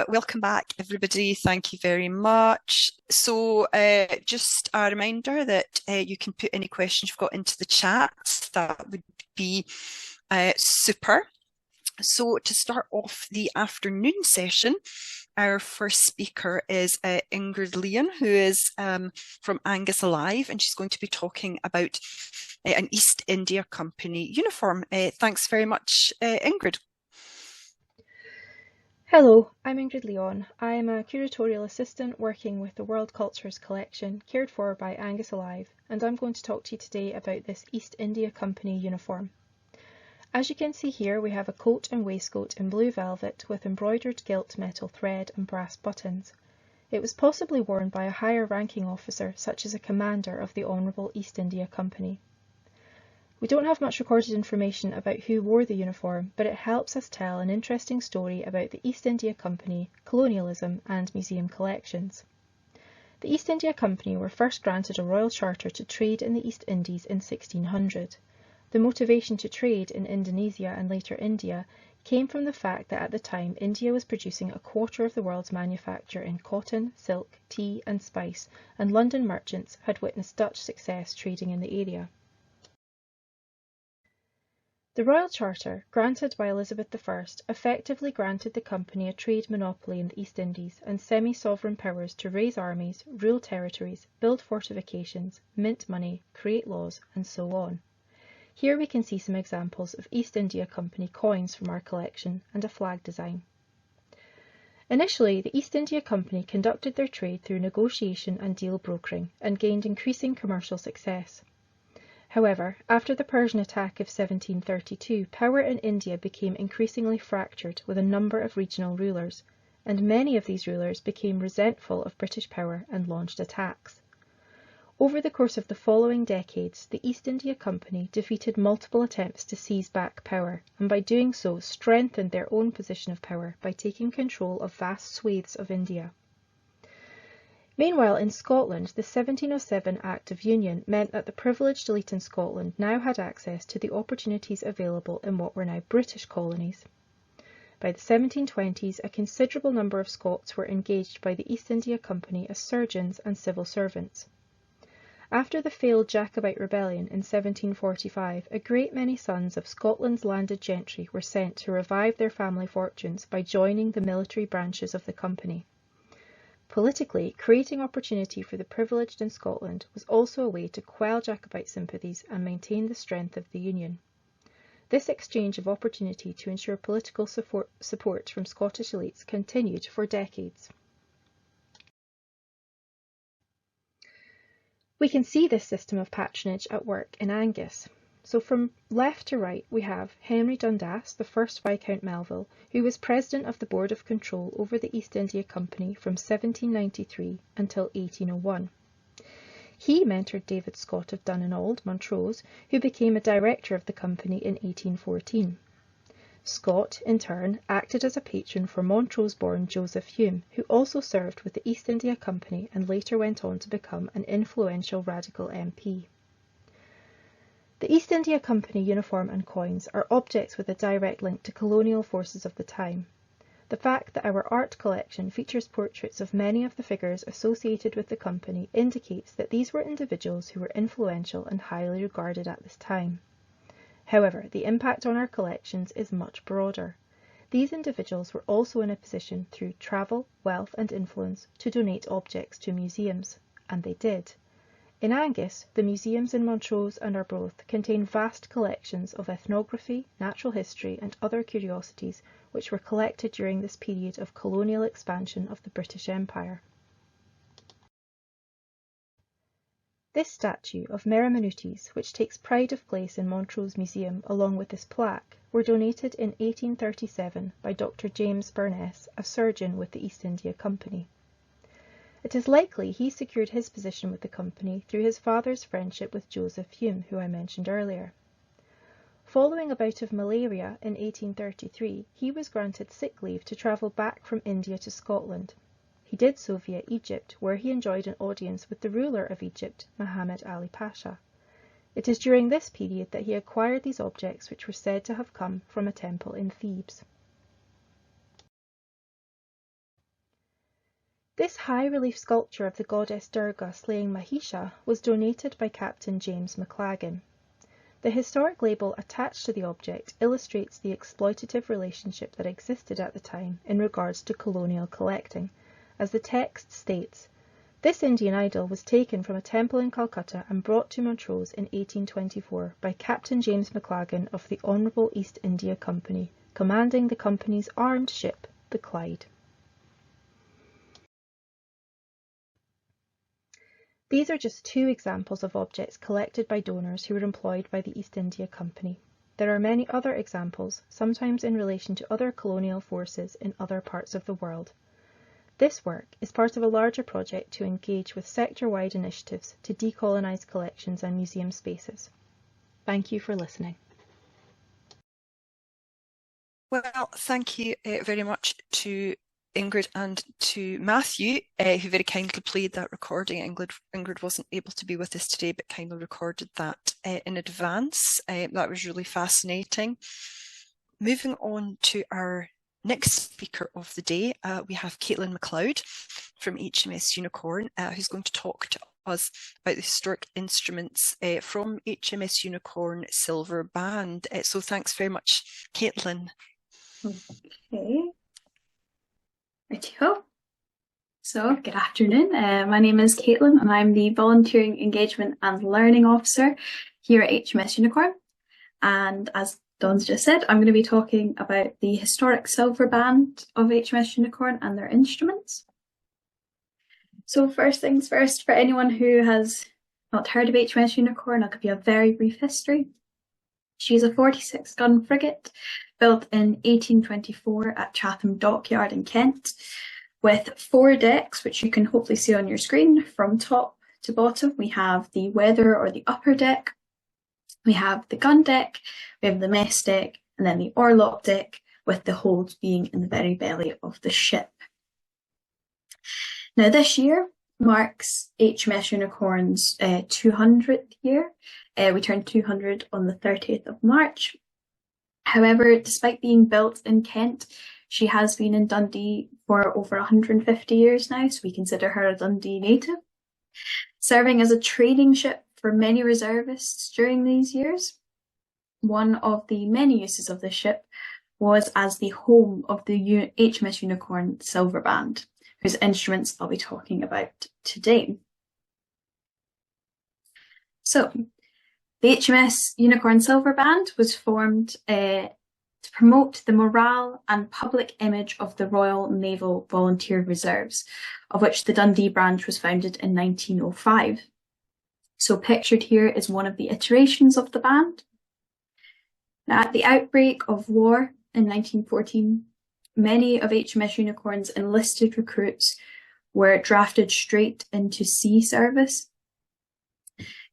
Welcome back, everybody. Thank you very much. So just a reminder that you can put any questions you've got into the chat. That would be super. So to start off the afternoon session, our first speaker is Ingrid Leon, who is from Angus Alive, and she's going to be talking about an East India Company uniform. Thanks very much, Ingrid. Hello, I'm Ingrid Leon. I am a curatorial assistant working with the World Cultures collection cared for by Angus Alive, and I'm going to talk to you today about this East India Company uniform. As you can see here, we have a coat and waistcoat in blue velvet with embroidered gilt metal thread and brass buttons. It was possibly worn by a higher ranking officer, such as a commander of the Honourable East India Company. We don't have much recorded information about who wore the uniform, but it helps us tell an interesting story about the East India Company, colonialism and museum collections. The East India Company were first granted a royal charter to trade in the East Indies in 1600. The motivation to trade in Indonesia and later India came from the fact that at the time India was producing a quarter of the world's manufacture in cotton, silk, tea and spice, and London merchants had witnessed Dutch success trading in the area. The Royal Charter, granted by Elizabeth I, effectively granted the company a trade monopoly in the East Indies and semi-sovereign powers to raise armies, rule territories, build fortifications, mint money, create laws, and so on. Here we can see some examples of East India Company coins from our collection and a flag design. Initially, the East India Company conducted their trade through negotiation and deal brokering and gained increasing commercial success. However, after the Persian attack of 1732, power in India became increasingly fractured with a number of regional rulers, and many of these rulers became resentful of British power and launched attacks. Over the course of the following decades, the East India Company defeated multiple attempts to seize back power, and by doing so strengthened their own position of power by taking control of vast swathes of India. Meanwhile, in Scotland, the 1707 Act of Union meant that the privileged elite in Scotland now had access to the opportunities available in what were now British colonies. By the 1720s, a considerable number of Scots were engaged by the East India Company as surgeons and civil servants. After the failed Jacobite rebellion in 1745, a great many sons of Scotland's landed gentry were sent to revive their family fortunes by joining the military branches of the company. Politically, creating opportunity for the privileged in Scotland was also a way to quell Jacobite sympathies and maintain the strength of the Union. This exchange of opportunity to ensure political support from Scottish elites continued for decades. We can see this system of patronage at work in Angus. So from left to right we have Henry Dundas, the first Viscount Melville, who was President of the Board of Control over the East India Company from 1793 until 1801. He mentored David Scott of Dunnauld, Montrose, who became a director of the company in 1814. Scott, in turn, acted as a patron for Montrose-born Joseph Hume, who also served with the East India Company and later went on to become an influential Radical MP. The East India Company uniform and coins are objects with a direct link to colonial forces of the time. The fact that our art collection features portraits of many of the figures associated with the company indicates that these were individuals who were influential and highly regarded at this time. However, the impact on our collections is much broader. These individuals were also in a position through travel, wealth and influence to donate objects to museums, and they did. In Angus, the museums in Montrose and Arbroath contain vast collections of ethnography, natural history and other curiosities which were collected during this period of colonial expansion of the British Empire. This statue of Meramenutes, which takes pride of place in Montrose Museum along with this plaque, were donated in 1837 by Dr. James Burness, a surgeon with the East India Company. It is likely he secured his position with the company through his father's friendship with Joseph Hume, who I mentioned earlier. Following a bout of malaria in 1833, he was granted sick leave to travel back from India to Scotland. He did so via Egypt, where he enjoyed an audience with the ruler of Egypt, Muhammad Ali Pasha. It is during this period that he acquired these objects which were said to have come from a temple in Thebes. This high-relief sculpture of the goddess Durga slaying Mahisha was donated by Captain James McLagan. The historic label attached to the object illustrates the exploitative relationship that existed at the time in regards to colonial collecting, as the text states, "This Indian idol was taken from a temple in Calcutta and brought to Montrose in 1824 by Captain James McLagan of the Honourable East India Company, commanding the company's armed ship, the Clyde." These are just two examples of objects collected by donors who were employed by the East India Company. There are many other examples, sometimes in relation to other colonial forces in other parts of the world. This work is part of a larger project to engage with sector-wide initiatives to decolonise collections and museum spaces. Thank you for listening. Well, thank you very much to Ingrid and to Matthew, who very kindly played that recording. Ingrid wasn't able to be with us today, but kindly recorded that in advance. That was really fascinating. Moving on to our next speaker of the day, we have Caitlin MacLeod from HMS Unicorn, who's going to talk to us about the historic instruments from HMS Unicorn Silver Band. So thanks very much, Caitlin. Okay. Righty-ho. So, good afternoon. My name is Caitlin and I'm the Volunteering Engagement and Learning Officer here at HMS Unicorn. And as Dawn's just said, I'm going to be talking about the historic silver band of HMS Unicorn and their instruments. So first things first, for anyone who has not heard of HMS Unicorn, I'll give you a very brief history. She's a 46-gun frigate built in 1824 at Chatham Dockyard in Kent, with 4 decks, which you can hopefully see on your screen from top to bottom. We have the weather or the upper deck, we have the gun deck, we have the mess deck, and then the orlop deck, with the hold being in the very belly of the ship. Now this year marks HMS Unicorn's 200th year. We turned 200 on the 30th of March. However, despite being built in Kent, she has been in Dundee for over 150 years now, so we consider her a Dundee native, serving as a training ship for many reservists during these years. One of the many uses of the ship was as the home of the HMS Unicorn Silver Band, whose instruments I'll be talking about today. So, the HMS Unicorn Silver Band was formed to promote the morale and public image of the Royal Naval Volunteer Reserves, of which the Dundee branch was founded in 1905. So pictured here is one of the iterations of the band. Now, at the outbreak of war in 1914, many of HMS Unicorn's enlisted recruits were drafted straight into sea service.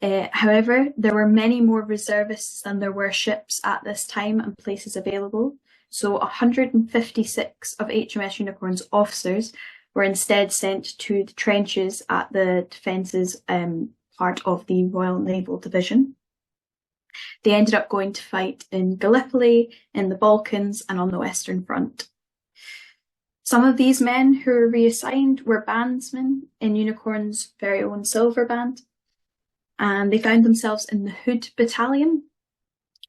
However, there were many more reservists than there were ships at this time and places available. So 156 of HMS Unicorn's officers were instead sent to the trenches at the defences part of the Royal Naval Division. They ended up going to fight in Gallipoli, in the Balkans, and on the Western Front. Some of these men who were reassigned were bandsmen in Unicorn's very own silver band, and they found themselves in the Hood Battalion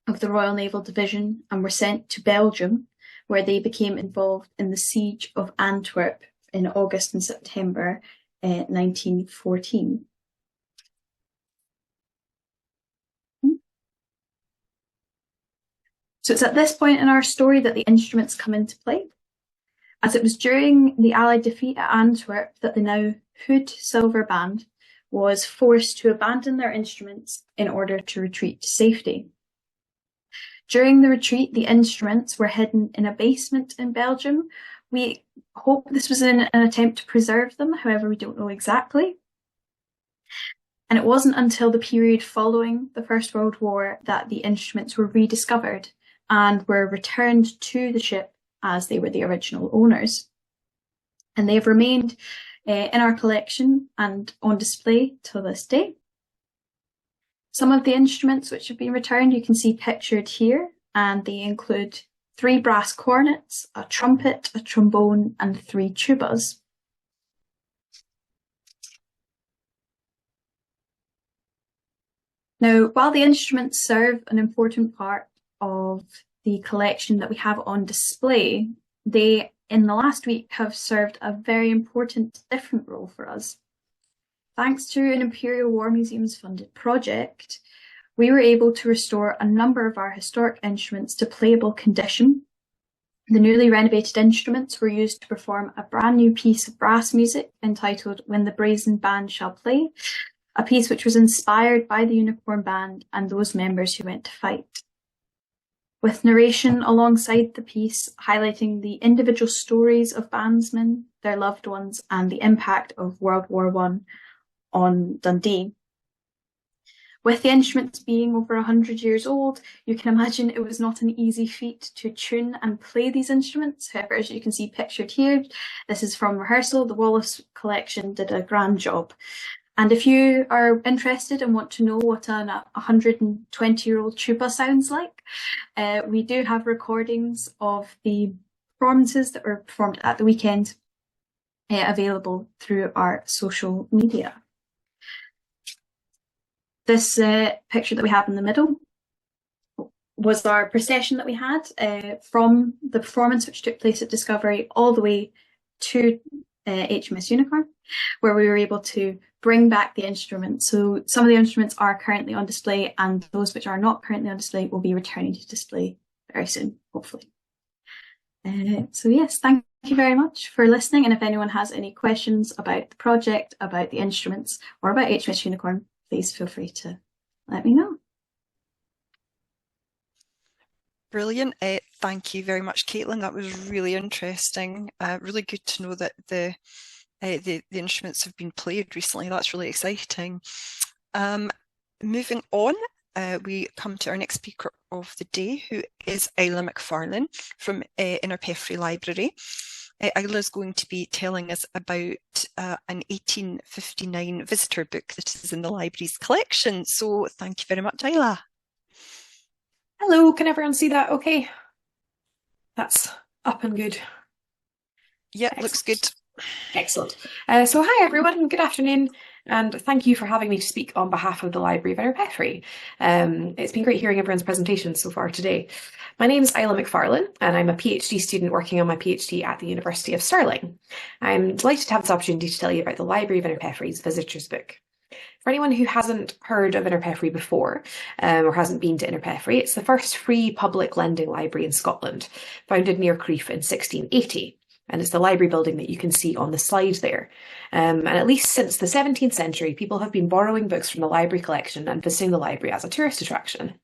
of the Royal Naval Division and were sent to Belgium, where they became involved in the siege of Antwerp in August and September 1914. So it's at this point in our story that the instruments come into play, as it was during the Allied defeat at Antwerp that the now Hood Silver Band was forced to abandon their instruments in order to retreat to safety. During the retreat, the instruments were hidden in a basement in Belgium. We hope this was in an attempt to preserve them, however, we don't know exactly. And it wasn't until the period following the First World War that the instruments were rediscovered and were returned to the ship as they were the original owners. And they've remained in our collection and on display till this day. Some of the instruments which have been returned you can see pictured here, and they include 3 brass cornets, a trumpet, a trombone, and 3 tubas. Now, while the instruments serve an important part of the collection that we have on display, they, in the last week, have served a very important different role for us. Thanks to an Imperial War Museum's funded project, we were able to restore a number of our historic instruments to playable condition. The newly renovated instruments were used to perform a brand new piece of brass music entitled When the Brazen Band Shall Play, a piece which was inspired by the Unicorn Band and those members who went to fight, with narration alongside the piece highlighting the individual stories of bandsmen, their loved ones, and the impact of World War I on Dundee. With the instruments being over 100 years old, you can imagine it was not an easy feat to tune and play these instruments. However, as you can see pictured here, this is from rehearsal. The Wallace collection did a grand job. And if you are interested and want to know what an 120-year-old tuba sounds like, we do have recordings of the performances that were performed at the weekend available through our social media. This picture that we have in the middle was our procession that we had from the performance which took place at Discovery all the way to HMS Unicorn, where we were able to bring back the instruments. So some of the instruments are currently on display, and those which are not currently on display will be returning to display very soon, hopefully. So yes, thank you very much for listening. And if anyone has any questions about the project, about the instruments, or about HMS Unicorn, please feel free to let me know. Brilliant. Thank you very much, Caitlin. That was really interesting. Really good to know that the instruments have been played recently. That's really exciting. Moving on, we come to our next speaker of the day, who is Isla McFarlane from Innerpeffray Library. Isla is going to be telling us about an 1859 visitor book that is in the library's collection. So thank you very much, Isla. Hello, can everyone see that okay? That's up and good. Yeah, looks good. Excellent. So hi everyone, good afternoon, and thank you for having me to speak on behalf of the Library of Innerpeffray. It's been great hearing everyone's presentations so far today. My name is Isla McFarlane, and I'm a PhD student working on my PhD at the University of Stirling. I'm delighted to have this opportunity to tell you about the Library of Innerpeffray's Visitors Book. For anyone who hasn't heard of Innerpeffray before, or hasn't been to Innerpeffray, it's the first free public lending library in Scotland, founded near Crieff in 1680. And it's the library building that you can see on the slide there. And at least since the 17th century, people have been borrowing books from the library collection and visiting the library as a tourist attraction.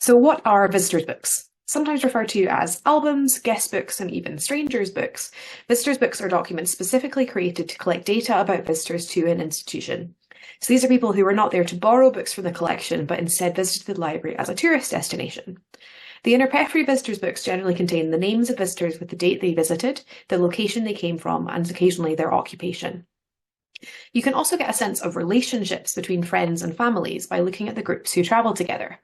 So what are visitors' books? Sometimes referred to as albums, guest books, and even strangers' books. Visitors' books are documents specifically created to collect data about visitors to an institution. So these are people who were not there to borrow books from the collection, but instead visited the library as a tourist destination. The Innerpeffray visitors' books generally contain the names of visitors with the date they visited, the location they came from, and occasionally their occupation. You can also get a sense of relationships between friends and families by looking at the groups who travelled together.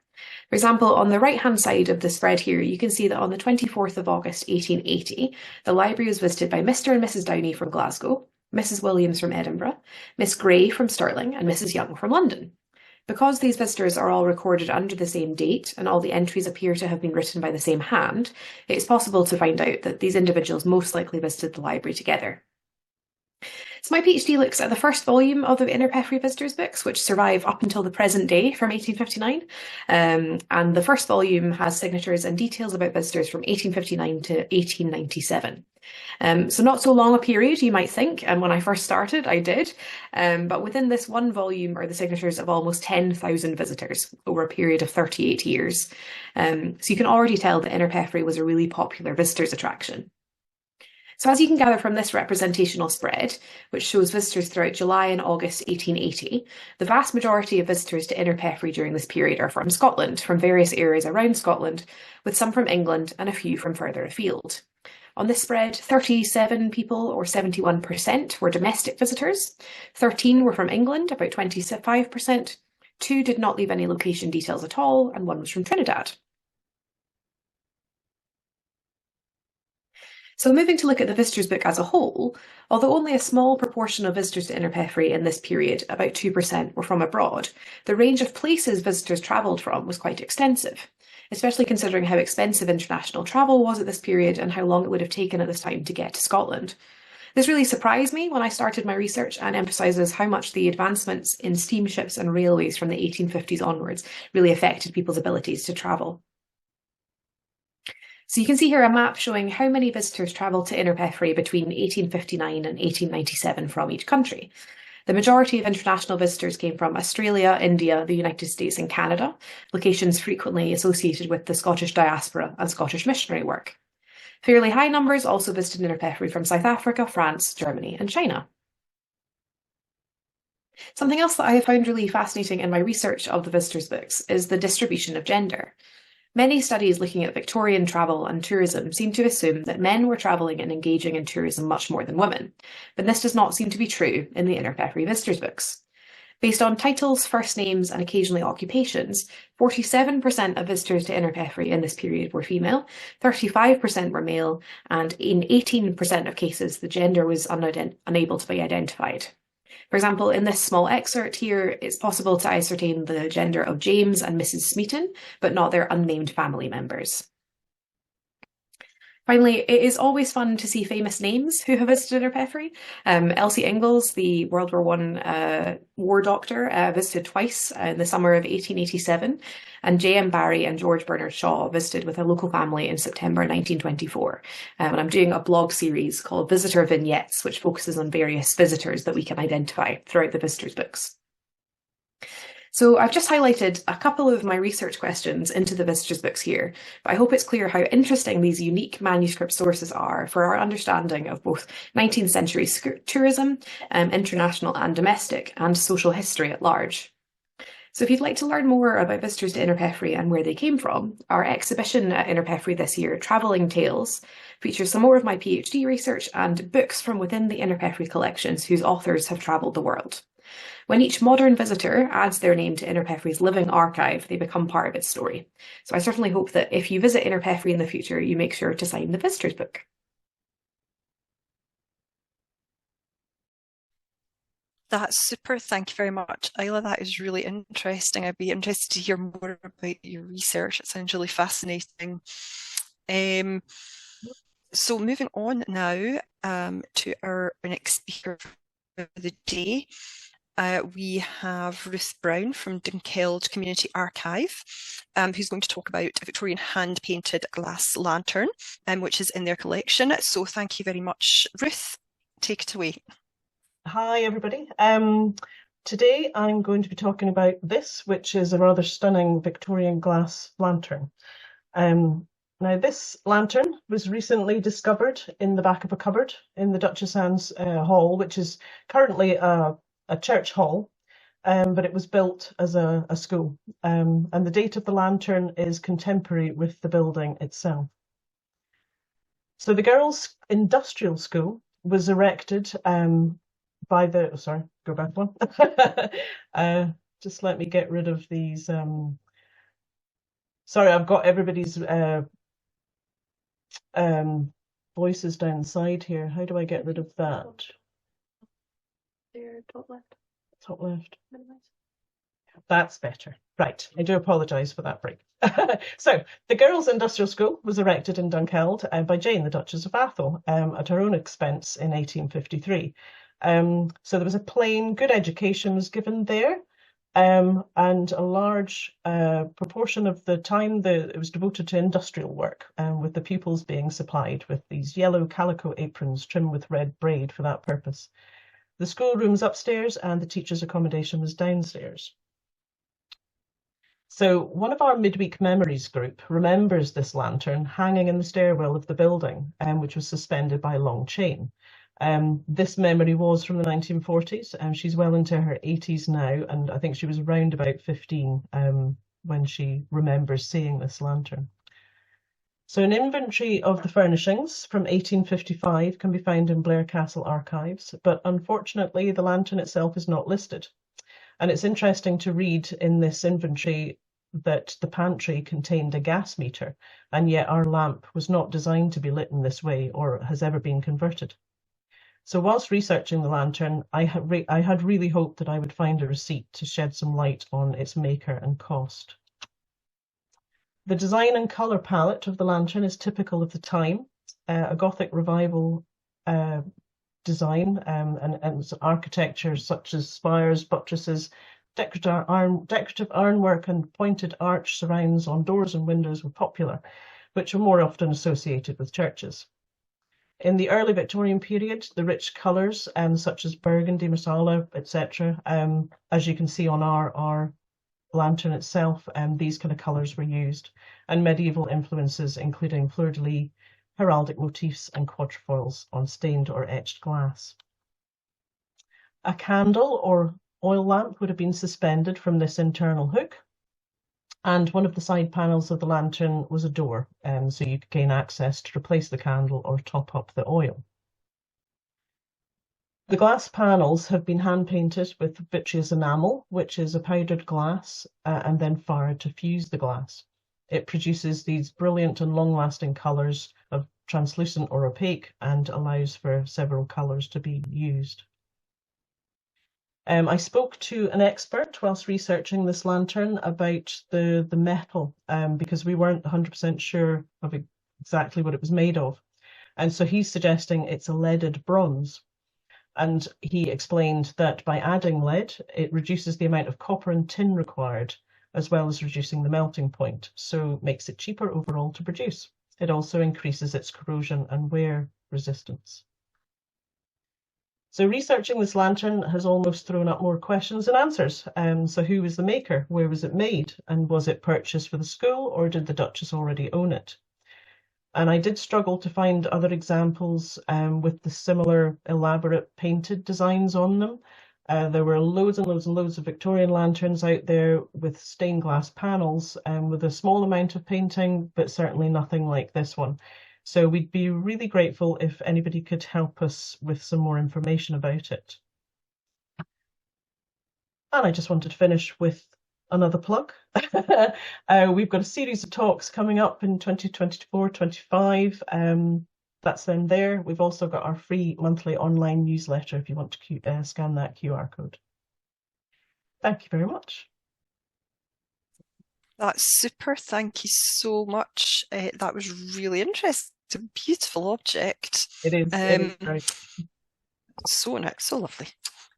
For example, on the right-hand side of the spread here, you can see that on the 24th of August 1880, the library was visited by Mr. and Mrs. Downey from Glasgow, Mrs. Williams from Edinburgh, Miss Gray from Stirling, and Mrs. Young from London. Because these visitors are all recorded under the same date and all the entries appear to have been written by the same hand, it's possible to find out that these individuals most likely visited the library together. So my PhD looks at the first volume of the Innerpeffray visitors' books, which survive up until the present day from 1859. And the first volume has signatures and details about visitors from 1859 to 1897. So not so long a period, you might think, and when I first started, I did. But within this one volume are the signatures of almost 10,000 visitors over a period of 38 years. So you can already tell that Innerpeffray was a really popular visitors' attraction. So as you can gather from this representational spread, which shows visitors throughout July and August 1880, the vast majority of visitors to Innerpeffray during this period are from Scotland, from various areas around Scotland, with some from England and a few from further afield. On this spread, 37 people, or 71%, were domestic visitors, 13 were from England, about 25%, 2 did not leave any location details at all, and 1 was from Trinidad. So moving to look at the visitors' book as a whole, although only a small proportion of visitors to Innerpeffray in this period, about 2%, were from abroad, the range of places visitors travelled from was quite extensive, especially considering how expensive international travel was at this period and how long it would have taken at this time to get to Scotland. This really surprised me when I started my research and emphasises how much the advancements in steamships and railways from the 1850s onwards really affected people's abilities to travel. So you can see here a map showing how many visitors travelled to Innerpeffray between 1859 and 1897 from each country. The majority of international visitors came from Australia, India, the United States and Canada, locations frequently associated with the Scottish diaspora and Scottish missionary work. Fairly high numbers also visited Innerpeffray from South Africa, France, Germany and China. Something else that I have found really fascinating in my research of the visitors' books is the distribution of gender. Many studies looking at Victorian travel and tourism seem to assume that men were travelling and engaging in tourism much more than women, but this does not seem to be true in the Innerpeffray visitors' books. Based on titles, first names and occasionally occupations, 47% of visitors to Innerpeffray in this period were female, 35% were male, and in 18% of cases the gender was unable to be identified. For example, in this small excerpt here, it's possible to ascertain the gender of James and Mrs. Smeaton, but not their unnamed family members. Finally, it is always fun to see famous names who have visited Innerpeffray. Elsie Ingalls, the World War I war doctor, visited twice in the summer of 1887, and J.M. Barrie and George Bernard Shaw visited with a local family in September 1924. And I'm doing a blog series called Visitor Vignettes, which focuses on various visitors that we can identify throughout the visitors' books. So I've just highlighted a couple of my research questions into the visitors' books here, but I hope it's clear how interesting these unique manuscript sources are for our understanding of both 19th century tourism, international and domestic, and social history at large. So if you'd like to learn more about visitors to Innerpeffray and where they came from, our exhibition at Innerpeffray this year, Travelling Tales, features some more of my PhD research and books from within the Innerpeffray collections whose authors have travelled the world. When each modern visitor adds their name to Innerpeffray's living archive, they become part of its story. So I certainly hope that if you visit Innerpeffray in the future, you make sure to sign the visitor's book. That's super. Thank you very much, Isla. That is really interesting. I'd be interested to hear more about your research. It sounds really fascinating. So moving on now to our next speaker for the day. We have Ruth Brown from Dunkeld Community Archive, who's going to talk about a Victorian hand-painted glass lantern, which is in their collection. So thank you very much, Ruth. Take it away. Hi, everybody. Today I'm going to be talking about this, which is a rather stunning Victorian glass lantern. Now, this lantern was recently discovered in the back of a cupboard in the Duchess Anne's Hall, which is currently a church hall, but it was built as a school. And the date of the lantern is contemporary with the building itself. So the Girls' Industrial School was erected by the, sorry, go back one. Just let me get rid of these. Sorry, I've got everybody's voices down the side here. How do I get rid of that? There, top left. Top left. Minimize. That's better. Right, I do apologise for that break. So, the Girls' Industrial School was erected in Dunkeld by Jane, the Duchess of Atholl, at her own expense in 1853. So there was a plain, good education was given there, and a large proportion of the time it was devoted to industrial work, with the pupils being supplied with these yellow calico aprons trimmed with red braid for that purpose. The schoolroom's upstairs and the teachers' accommodation was downstairs. So one of our midweek memories group remembers this lantern hanging in the stairwell of the building, which was suspended by a long chain. This memory was from the 1940s, and she's well into her 80s now, and I think she was around about 15 when she remembers seeing this lantern. So an inventory of the furnishings from 1855 can be found in Blair Castle archives, but unfortunately the lantern itself is not listed. And it's interesting to read in this inventory that the pantry contained a gas meter, and yet our lamp was not designed to be lit in this way or has ever been converted. So whilst researching the lantern, I had really hoped that I would find a receipt to shed some light on its maker and cost. The design and colour palette of the lantern is typical of the time, a Gothic revival design and architecture such as spires, buttresses, decorative ironwork and pointed arch surrounds on doors and windows were popular, which are more often associated with churches. In the early Victorian period, the rich colours such as burgundy, marsala, etc., as you can see on our lantern itself, these kind of colours were used, and medieval influences including fleur-de-lis, heraldic motifs and quatrefoils on stained or etched glass. A candle or oil lamp would have been suspended from this internal hook, and one of the side panels of the lantern was a door, so you could gain access to replace the candle or top up the oil. The glass panels have been hand-painted with vitreous enamel, which is a powdered glass and then fired to fuse the glass. It produces these brilliant and long-lasting colours of translucent or opaque and allows for several colours to be used. I spoke to an expert whilst researching this lantern about the metal because we weren't 100% sure of exactly what it was made of. And so he's suggesting it's a leaded bronze. And he explained that by adding lead, it reduces the amount of copper and tin required, as well as reducing the melting point, so makes it cheaper overall to produce. It also increases its corrosion and wear resistance. So researching this lantern has almost thrown up more questions than answers. So who was the maker? Where was it made? And was it purchased for the school, or did the Duchess already own it? And I did struggle to find other examples with the similar elaborate painted designs on them. There were loads and loads and loads of Victorian lanterns out there with stained glass panels with a small amount of painting, but certainly nothing like this one. So we'd be really grateful if anybody could help us with some more information about it. And I just wanted to finish with another plug. We've got a series of talks coming up in 2024-25. That's them there. We've also got our free monthly online newsletter if you want to scan that QR code. Thank you very much. That's super. Thank you so much. That was really interesting. Beautiful object. It is. It is great. So nice, so lovely.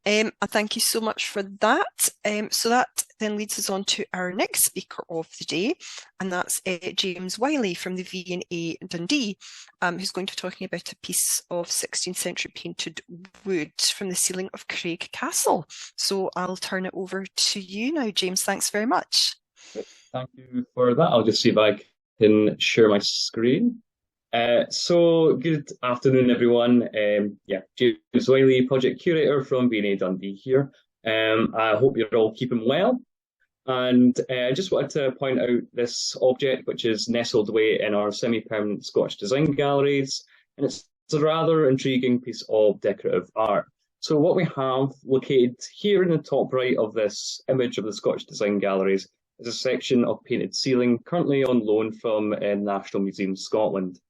And thank you so much for that. So that then leads us on to our next speaker of the day, and that's James Wiley from the V&A Dundee, who's going to be talking about a piece of 16th century painted wood from the ceiling of Craig Castle. So I'll turn it over to you now, James. Thanks very much. Thank you for that. I'll just see if I can share my screen. So good afternoon, everyone. James Wiley, project curator from V&A Dundee here. I hope you're all keeping well. And I just wanted to point out this object, which is nestled away in our semi-permanent Scottish design galleries. And it's a rather intriguing piece of decorative art. So what we have located here in the top right of this image of the Scottish design galleries is a section of painted ceiling currently on loan from National Museum Scotland.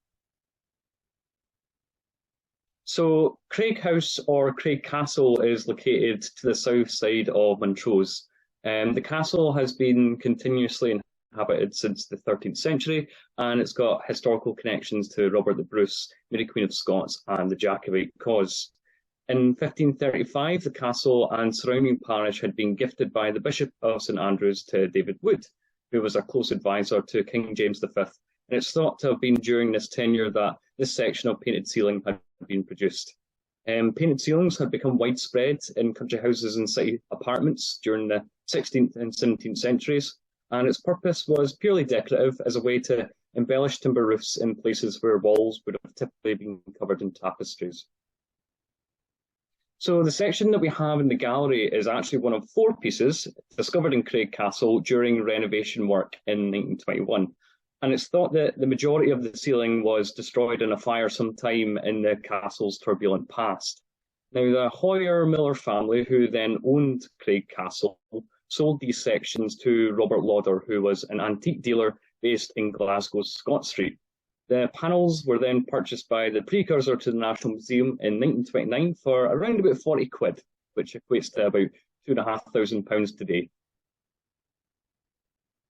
So Craig House or Craig Castle is located to the south side of Montrose. The castle has been continuously inhabited since the 13th century, and it's got historical connections to Robert the Bruce, Mary Queen of Scots and the Jacobite cause. In 1535, the castle and surrounding parish had been gifted by the Bishop of St Andrews to David Wood, who was a close advisor to King James V. And it's thought to have been during this tenure that this section of painted ceiling had been produced. Painted ceilings had become widespread in country houses and city apartments during the 16th and 17th centuries, and its purpose was purely decorative as a way to embellish timber roofs in places where walls would have typically been covered in tapestries. So the section that we have in the gallery is actually one of 4 pieces discovered in Craig Castle during renovation work in 1921. And it's thought that the majority of the ceiling was destroyed in a fire sometime in the castle's turbulent past. Now, the Hoyer-Miller family, who then owned Craig Castle, sold these sections to Robert Lauder, who was an antique dealer based in Glasgow's Scott Street. The panels were then purchased by the precursor to the National Museum in 1929 for around about 40 quid, which equates to about £2,500 today.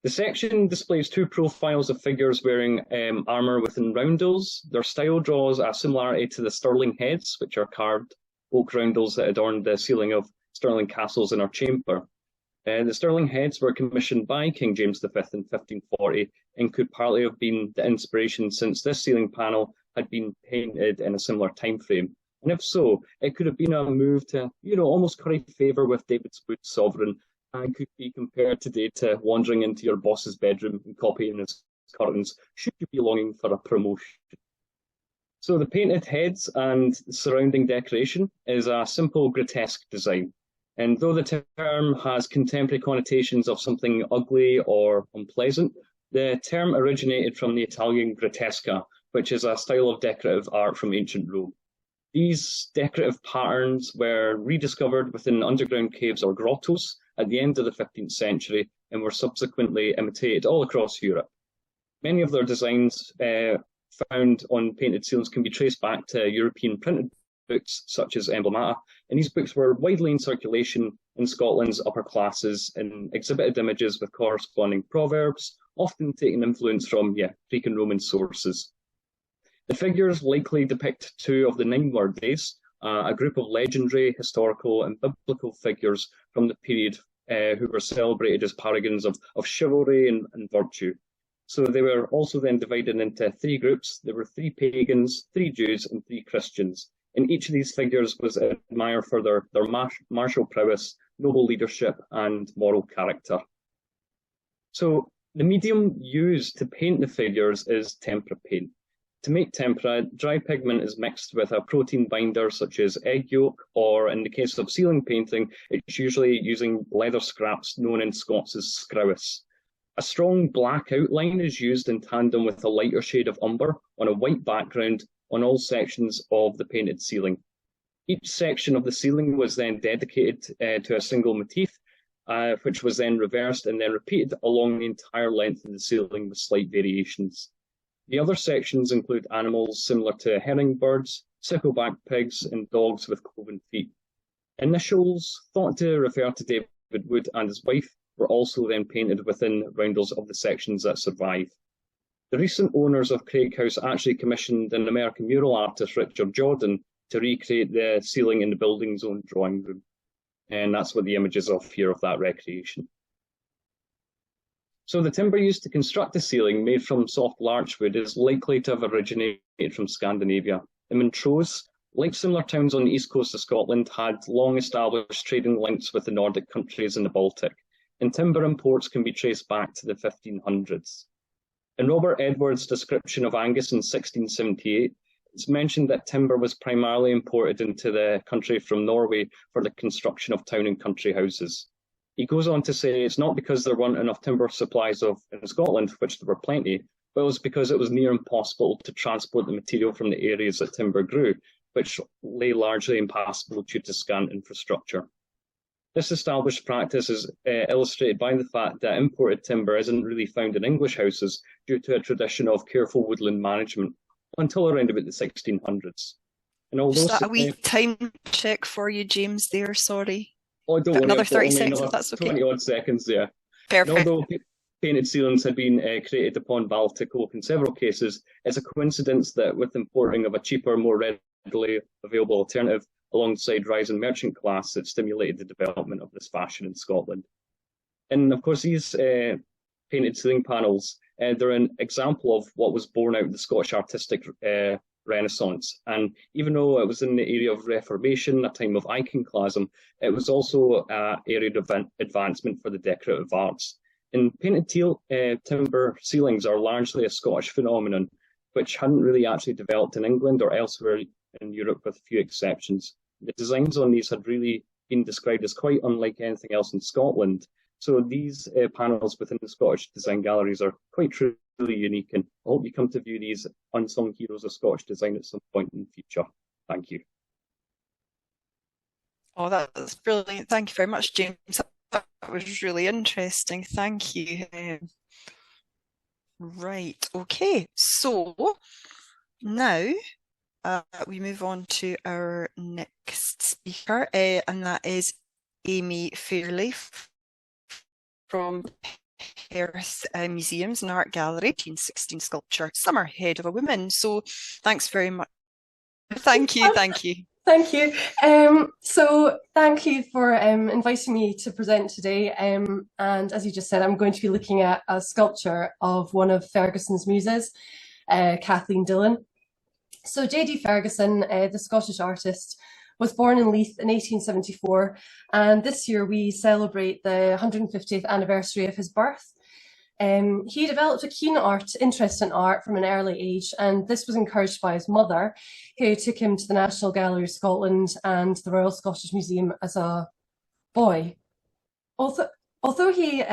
The section displays 2 profiles of figures wearing armour within roundels. Their style draws a similarity to the Stirling heads, which are carved oak roundels that adorned the ceiling of Stirling castles in our chamber. The Stirling heads were commissioned by King James V in 1540 and could partly have been the inspiration, since this ceiling panel had been painted in a similar time frame. And if so, it could have been a move to, almost curry favour with David's Wood sovereign, and could be compared today to wandering into your boss's bedroom and copying his curtains, should you be longing for a promotion. So the painted heads and surrounding decoration is a simple grotesque design. And though the term has contemporary connotations of something ugly or unpleasant, the term originated from the Italian grotesca, which is a style of decorative art from ancient Rome. These decorative patterns were rediscovered within underground caves or grottos at the end of the 15th century and were subsequently imitated all across Europe. Many of their designs found on painted ceilings can be traced back to European printed books such as Emblemata, and these books were widely in circulation in Scotland's upper classes and exhibited images with corresponding proverbs, often taking influence from Greek and Roman sources. The figures likely depict two of the 9 word days, a group of legendary, historical and biblical figures from the period who were celebrated as paragons of chivalry and virtue. So they were also then divided into 3 groups. There were 3 pagans, 3 Jews and 3 Christians. And each of these figures was admired for their martial prowess, noble leadership and moral character. So the medium used to paint the figures is tempera paint. To make tempera, dry pigment is mixed with a protein binder such as egg yolk, or in the case of ceiling painting, it's usually using leather scraps known in Scots as scrowis. A strong black outline is used in tandem with a lighter shade of umber on a white background on all sections of the painted ceiling. Each section of the ceiling was then dedicated to a single motif, which was then reversed and then repeated along the entire length of the ceiling with slight variations. The other sections include animals similar to herring birds, sickleback pigs, and dogs with cloven feet. Initials thought to refer to David Wood and his wife were also then painted within roundels of the sections that survive. The recent owners of Craig House actually commissioned an American mural artist, Richard Jordan, to recreate the ceiling in the building's own drawing room. And that's what the image is of here of that recreation. So the timber used to construct the ceiling, made from soft larchwood, is likely to have originated from Scandinavia. The Montrose, like similar towns on the east coast of Scotland, had long established trading links with the Nordic countries and the Baltic, and timber imports can be traced back to the 1500s. In Robert Edwards' description of Angus in 1678, it's mentioned that timber was primarily imported into the country from Norway for the construction of town and country houses. He goes on to say it's not because there weren't enough timber supplies in Scotland, which there were plenty, but it was because it was near impossible to transport the material from the areas that timber grew, which lay largely impassable due to scant infrastructure. This established practice is illustrated by the fact that imported timber isn't really found in English houses due to a tradition of careful woodland management until around about the 1600s. And although just a wee time check for you, James, there, sorry. Oh, don't worry, another 30 seconds, if that's okay. 20 odd seconds there. Perfect. And although painted ceilings had been created upon Baltic oak in several cases, it's a coincidence that with importing of a cheaper, more readily available alternative, alongside rising merchant class, it stimulated the development of this fashion in Scotland. And of course, these painted ceiling panels, they're an example of what was born out of the Scottish artistic Renaissance. And even though it was in the area of Reformation, a time of iconoclasm, it was also an area of advancement for the decorative arts. And painted timber ceilings are largely a Scottish phenomenon, which hadn't really actually developed in England or elsewhere in Europe, with few exceptions. The designs on these had really been described as quite unlike anything else in Scotland. So these panels within the Scottish design galleries are quite truly unique, and I hope you come to view these unsung heroes of Scottish design at some point in the future. Thank you. Oh, that's brilliant. Thank you very much, James. That was really interesting. Thank you. Right, okay. So now we move on to our next speaker, and that is Amy Fairley from Perth Museums and Art Gallery, 1816 sculpture, Summer Head of a Woman. So thanks very much. Thank you. Thank you. So thank you for inviting me to present today. And as you just said, I'm going to be looking at a sculpture of one of Ferguson's muses, Kathleen Dillon. So J.D. Ferguson, the Scottish artist, was born in Leith in 1874, and this year we celebrate the 150th anniversary of his birth. He developed a keen interest in art from an early age, and this was encouraged by his mother, who took him to the National Gallery of Scotland and the Royal Scottish Museum as a boy. Although he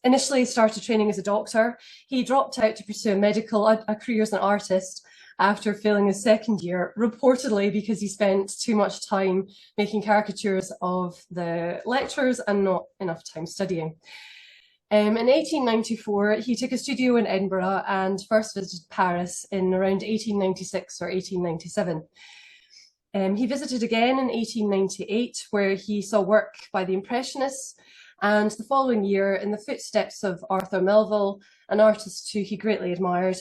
initially started training as a doctor, he dropped out to pursue a career as an artist after failing his second year, reportedly because he spent too much time making caricatures of the lecturers and not enough time studying. In 1894, he took a studio in Edinburgh and first visited Paris in around 1896 or 1897. He visited again in 1898, where he saw work by the Impressionists, and the following year, in the footsteps of Arthur Melville, an artist who he greatly admired,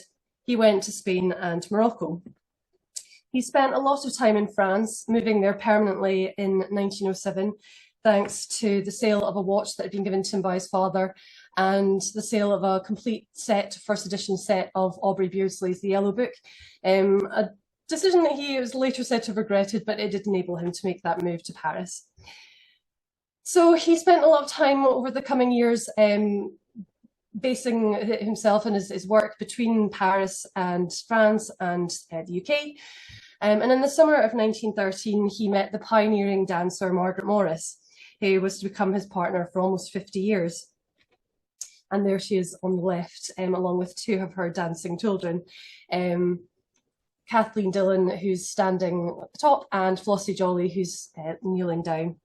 he went to Spain and Morocco. He spent a lot of time in France, moving there permanently in 1907, thanks to the sale of a watch that had been given to him by his father and the sale of a complete set, first edition set of Aubrey Beardsley's The Yellow Book, a decision that he was later said to have regretted, but it did enable him to make that move to Paris. So he spent a lot of time over the coming years basing himself and his work between Paris and France and the UK. And in the summer of 1913, he met the pioneering dancer Margaret Morris, who was to become his partner for almost 50 years. And there she is on the left, along with two of her dancing children, Kathleen Dillon, who's standing at the top, and Flossie Jolly, who's kneeling down.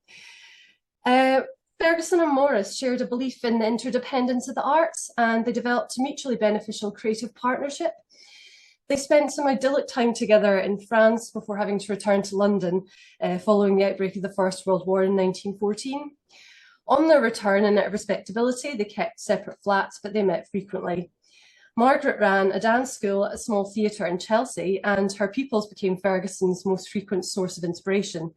Ferguson and Morris shared a belief in the interdependence of the arts, and they developed a mutually beneficial creative partnership. They spent some idyllic time together in France before having to return to London following the outbreak of the First World War in 1914. On their return and at respectability, they kept separate flats, but they met frequently. Margaret ran a dance school at a small theatre in Chelsea, and her pupils became Ferguson's most frequent source of inspiration.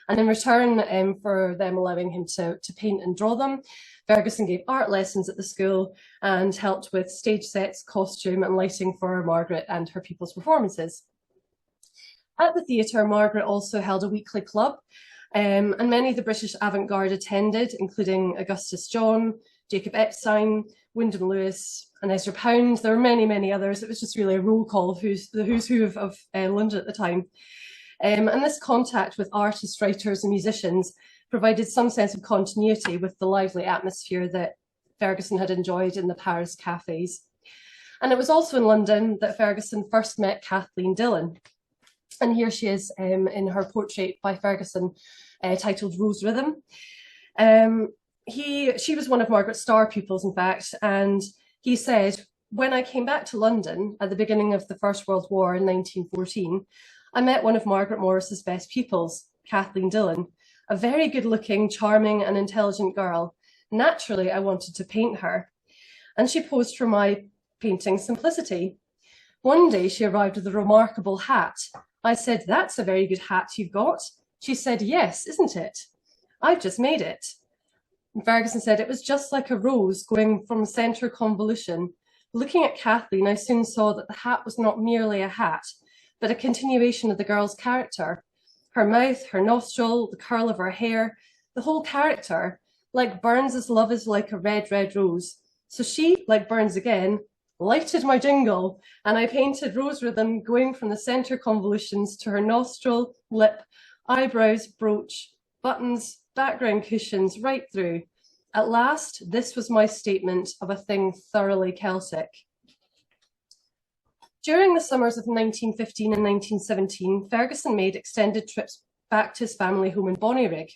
And in return for them allowing him to paint and draw them, Ferguson gave art lessons at the school and helped with stage sets, costume and lighting for Margaret and her pupils' performances. At the theatre, Margaret also held a weekly club, and many of the British avant-garde attended, including Augustus John, Jacob Epstein, Wyndham Lewis and Ezra Pound. There were many, many others. It was just really a roll call of the who's who of London at the time. And this contact with artists, writers and musicians provided some sense of continuity with the lively atmosphere that Ferguson had enjoyed in the Paris cafes. And it was also in London that Ferguson first met Kathleen Dillon. And here she is in her portrait by Ferguson titled Rose Rhythm. She was one of Margaret's star pupils, in fact, and he said, "When I came back to London at the beginning of the First World War in 1914, I met one of Margaret Morris's best pupils, Kathleen Dillon, a very good-looking, charming and intelligent girl. Naturally, I wanted to paint her. And she posed for my painting Simplicity. One day she arrived with a remarkable hat. I said, 'That's a very good hat you've got.' She said, 'Yes, isn't it? I've just made it.' And Ferguson said, 'It was just like a rose going from centre convolution. Looking at Kathleen, I soon saw that the hat was not merely a hat, but a continuation of the girl's character. Her mouth, her nostril, the curl of her hair, the whole character, like Burns's love is like a red, red rose. So she, like Burns again, lighted my jingle, and I painted Rose Rhythm going from the centre convolutions to her nostril, lip, eyebrows, brooch, buttons, background cushions, right through. At last, this was my statement of a thing thoroughly Celtic." During the summers of 1915 and 1917, Ferguson made extended trips back to his family home in Bonnyrigg.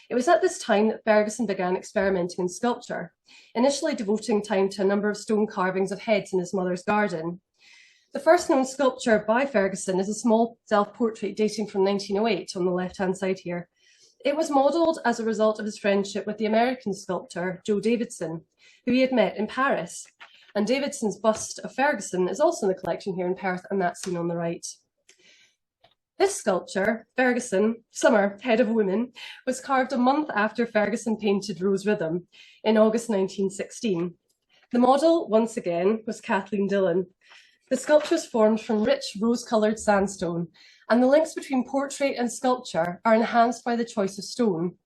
It was at this time that Ferguson began experimenting in sculpture, initially devoting time to a number of stone carvings of heads in his mother's garden. The first known sculpture by Ferguson is a small self-portrait dating from 1908 on the left-hand side here. It was modelled as a result of his friendship with the American sculptor Joe Davidson, who he had met in Paris. And Davidson's bust of Ferguson is also in the collection here in Perth, and that's seen on the right. This sculpture, Ferguson, Summer, Head of a Woman, was carved a month after Ferguson painted Rose Rhythm in August 1916. The model, once again, was Kathleen Dillon. The sculpture is formed from rich rose-coloured sandstone, and the links between portrait and sculpture are enhanced by the choice of stone.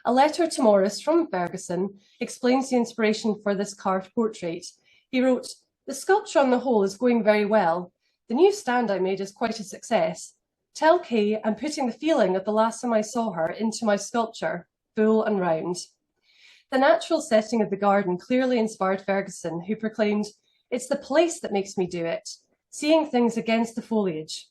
A letter to Morris from Ferguson explains the inspiration for this carved portrait. He wrote, "The sculpture on the whole is going very well. The new stand I made is quite a success. Tell Kay I'm putting the feeling of the last time I saw her into my sculpture, full and round." The natural setting of the garden clearly inspired Ferguson, who proclaimed, "It's the place that makes me do it, seeing things against the foliage."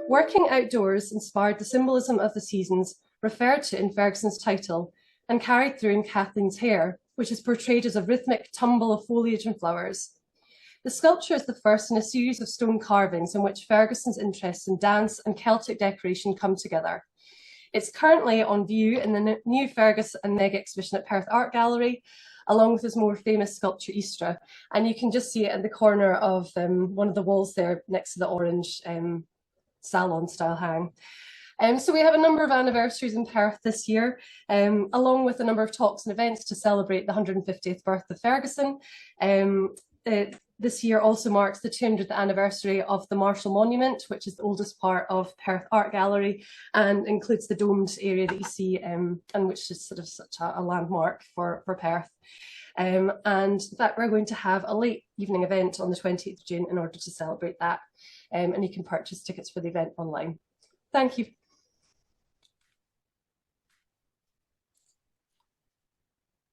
Working outdoors inspired the symbolism of the seasons referred to in Ferguson's title and carried through in Kathleen's hair, which is portrayed as a rhythmic tumble of foliage and flowers. The sculpture is the first in a series of stone carvings in which Ferguson's interests in dance and Celtic decoration come together. It's currently on view in the new Fergus and Meg exhibition at Perth Art Gallery, along with his more famous sculpture Istra. And you can just see it in the corner of one of the walls there next to the orange salon style hang. So we have a number of anniversaries in Perth this year, along with a number of talks and events to celebrate the 150th birth of Ferguson. This year also marks the 200th anniversary of the Marshall Monument, which is the oldest part of Perth Art Gallery and includes the domed area that you see, and which is sort of such a landmark for Perth. And that we're going to have a late evening event on the 20th of June in order to celebrate that. And you can purchase tickets for the event online. Thank you.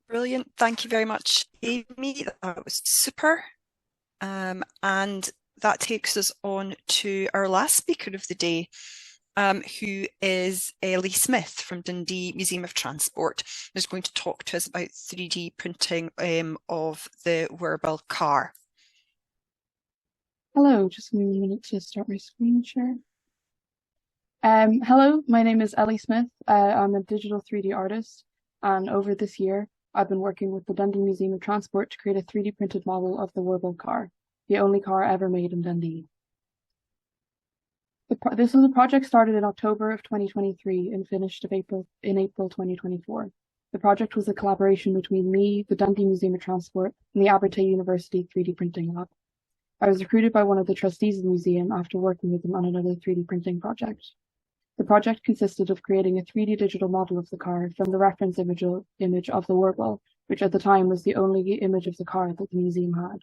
Brilliant. Thank you very much, Amy. That was super. And that takes us on to our last speaker of the day, who is Ellie Smith from Dundee Museum of Transport, who's going to talk to us about 3D printing of the Wearable car. Hello, just give me a minute to start my screen share. Hello, my name is Ellie Smith. I'm a digital 3D artist, and over this year, I've been working with the Dundee Museum of Transport to create a 3D printed model of the Wearable car, the only car ever made in Dundee. This was a project started in October of 2023 and finished in April 2024. The project was a collaboration between me, the Dundee Museum of Transport, and the Abernethy University 3D Printing Lab. I was recruited by one of the trustees of the museum after working with them on another 3D printing project. The project consisted of creating a 3D digital model of the car from the reference image of the Wearable, which at the time was the only image of the car that the museum had.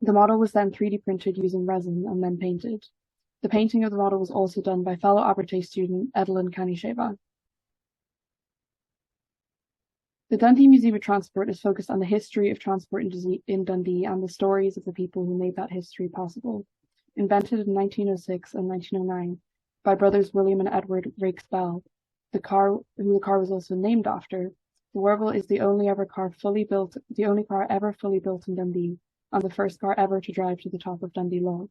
The model was then 3D printed using resin and then painted. The painting of the model was also done by fellow Abernethy student Allan. The Dundee Museum of Transport is focused on the history of transport in Dundee and the stories of the people who made that history possible. Invented in 1906 and 1909 by brothers William and Edward Rakes Bell, who the car was also named after, the Wearable is the only car ever fully built in Dundee, and the first car ever to drive to the top of Dundee Lough.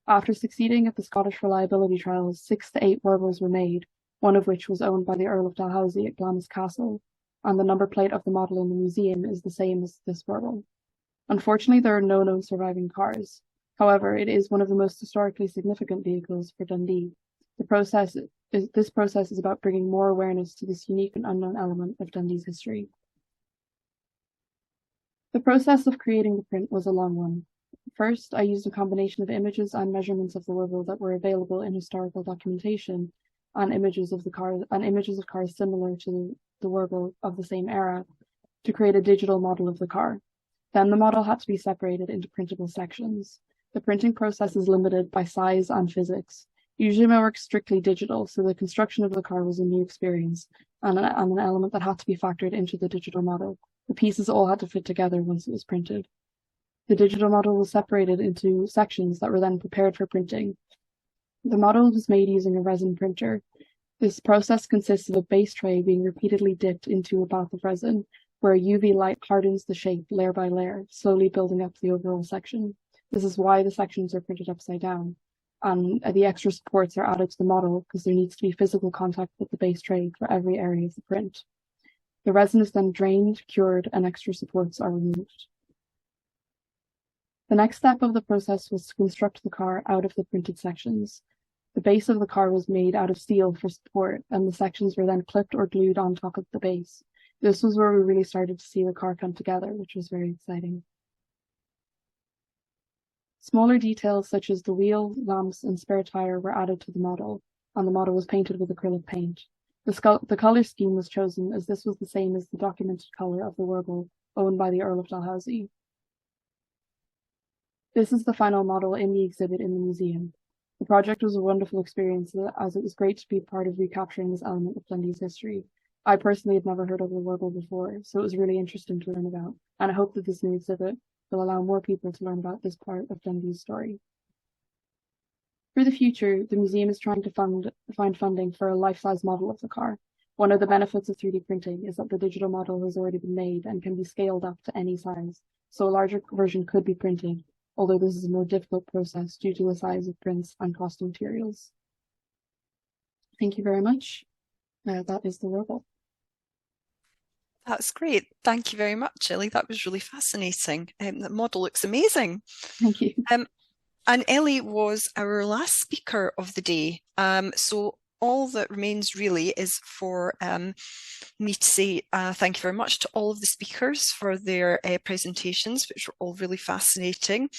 After succeeding at the Scottish reliability trials, 6 to 8 Wearables were made, one of which was owned by the Earl of Dalhousie at Glamis Castle, and the number plate of the model in the museum is the same as this Wearable. Unfortunately, there are no known surviving cars. However, it is one of the most historically significant vehicles for Dundee. This process is about bringing more awareness to this unique and unknown element of Dundee's history. The process of creating the print was a long one. First, I used a combination of images and measurements of the Wearable that were available in historical documentation and images of cars similar to the Wearable of the same era to create a digital model of the car. Then the model had to be separated into printable sections. The printing process is limited by size and physics. Usually my work is strictly digital, so the construction of the car was a new experience and an element that had to be factored into the digital model. The pieces all had to fit together once it was printed. The digital model was separated into sections that were then prepared for printing. The model was made using a resin printer. This process consists of a base tray being repeatedly dipped into a bath of resin, where UV light hardens the shape layer by layer, slowly building up the overall section. This is why the sections are printed upside down. And the extra supports are added to the model because there needs to be physical contact with the base tray for every area of the print. The resin is then drained, cured, and extra supports are removed. The next step of the process was to construct the car out of the printed sections. The base of the car was made out of steel for support, and the sections were then clipped or glued on top of the base. This was where we really started to see the car come together, which was very exciting. Smaller details such as the wheel, lamps, and spare tire were added to the model, and the model was painted with acrylic paint. The colour scheme was chosen as this was the same as the documented colour of the Wearable owned by the Earl of Dalhousie. This is the final model in the exhibit in the museum. The project was a wonderful experience as it was great to be part of recapturing this element of Dundee's history. I personally had never heard of the Wearable before, so it was really interesting to learn about, and I hope that this new exhibit will allow more people to learn about this part of Dundee's story. For the future, the museum is trying to find funding for a life-size model of the car. One of the benefits of 3D printing is that the digital model has already been made and can be scaled up to any size, so a larger version could be printed, although this is a more difficult process due to the size of prints and cost of materials. Thank you very much. that is the robot. That's great. Thank you very much, Ellie. That was really fascinating. The model looks amazing. Thank you. And Ellie was our last speaker of the day. So all that remains really is for me to say thank you very much to all of the speakers for their presentations, which were all really fascinating.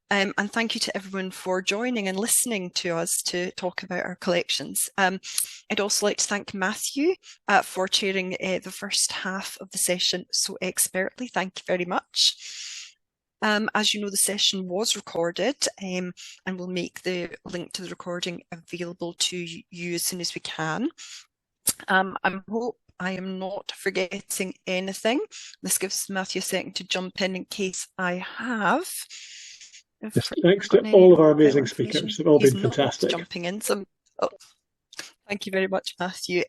And thank you to everyone for joining and listening to us to talk about our collections. I'd also like to thank Matthew for chairing the first half of the session so expertly. Thank you very much. As you know, the session was recorded and we'll make the link to the recording available to you as soon as we can. I hope I am not forgetting anything. This gives Matthew a second to jump in case I have. Thanks to all of our amazing speakers. They've all been fantastic. Jumping in. Thank you very much, Matthew.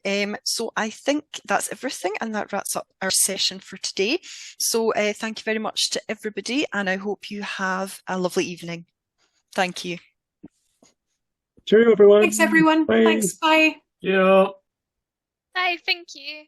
So I think that's everything, and that wraps up our session for today. So thank you very much to everybody, and I hope you have a lovely evening. Thank you. Cheerio, everyone. Thanks, everyone. Bye. Thanks. Bye. Yeah. Bye, thank you.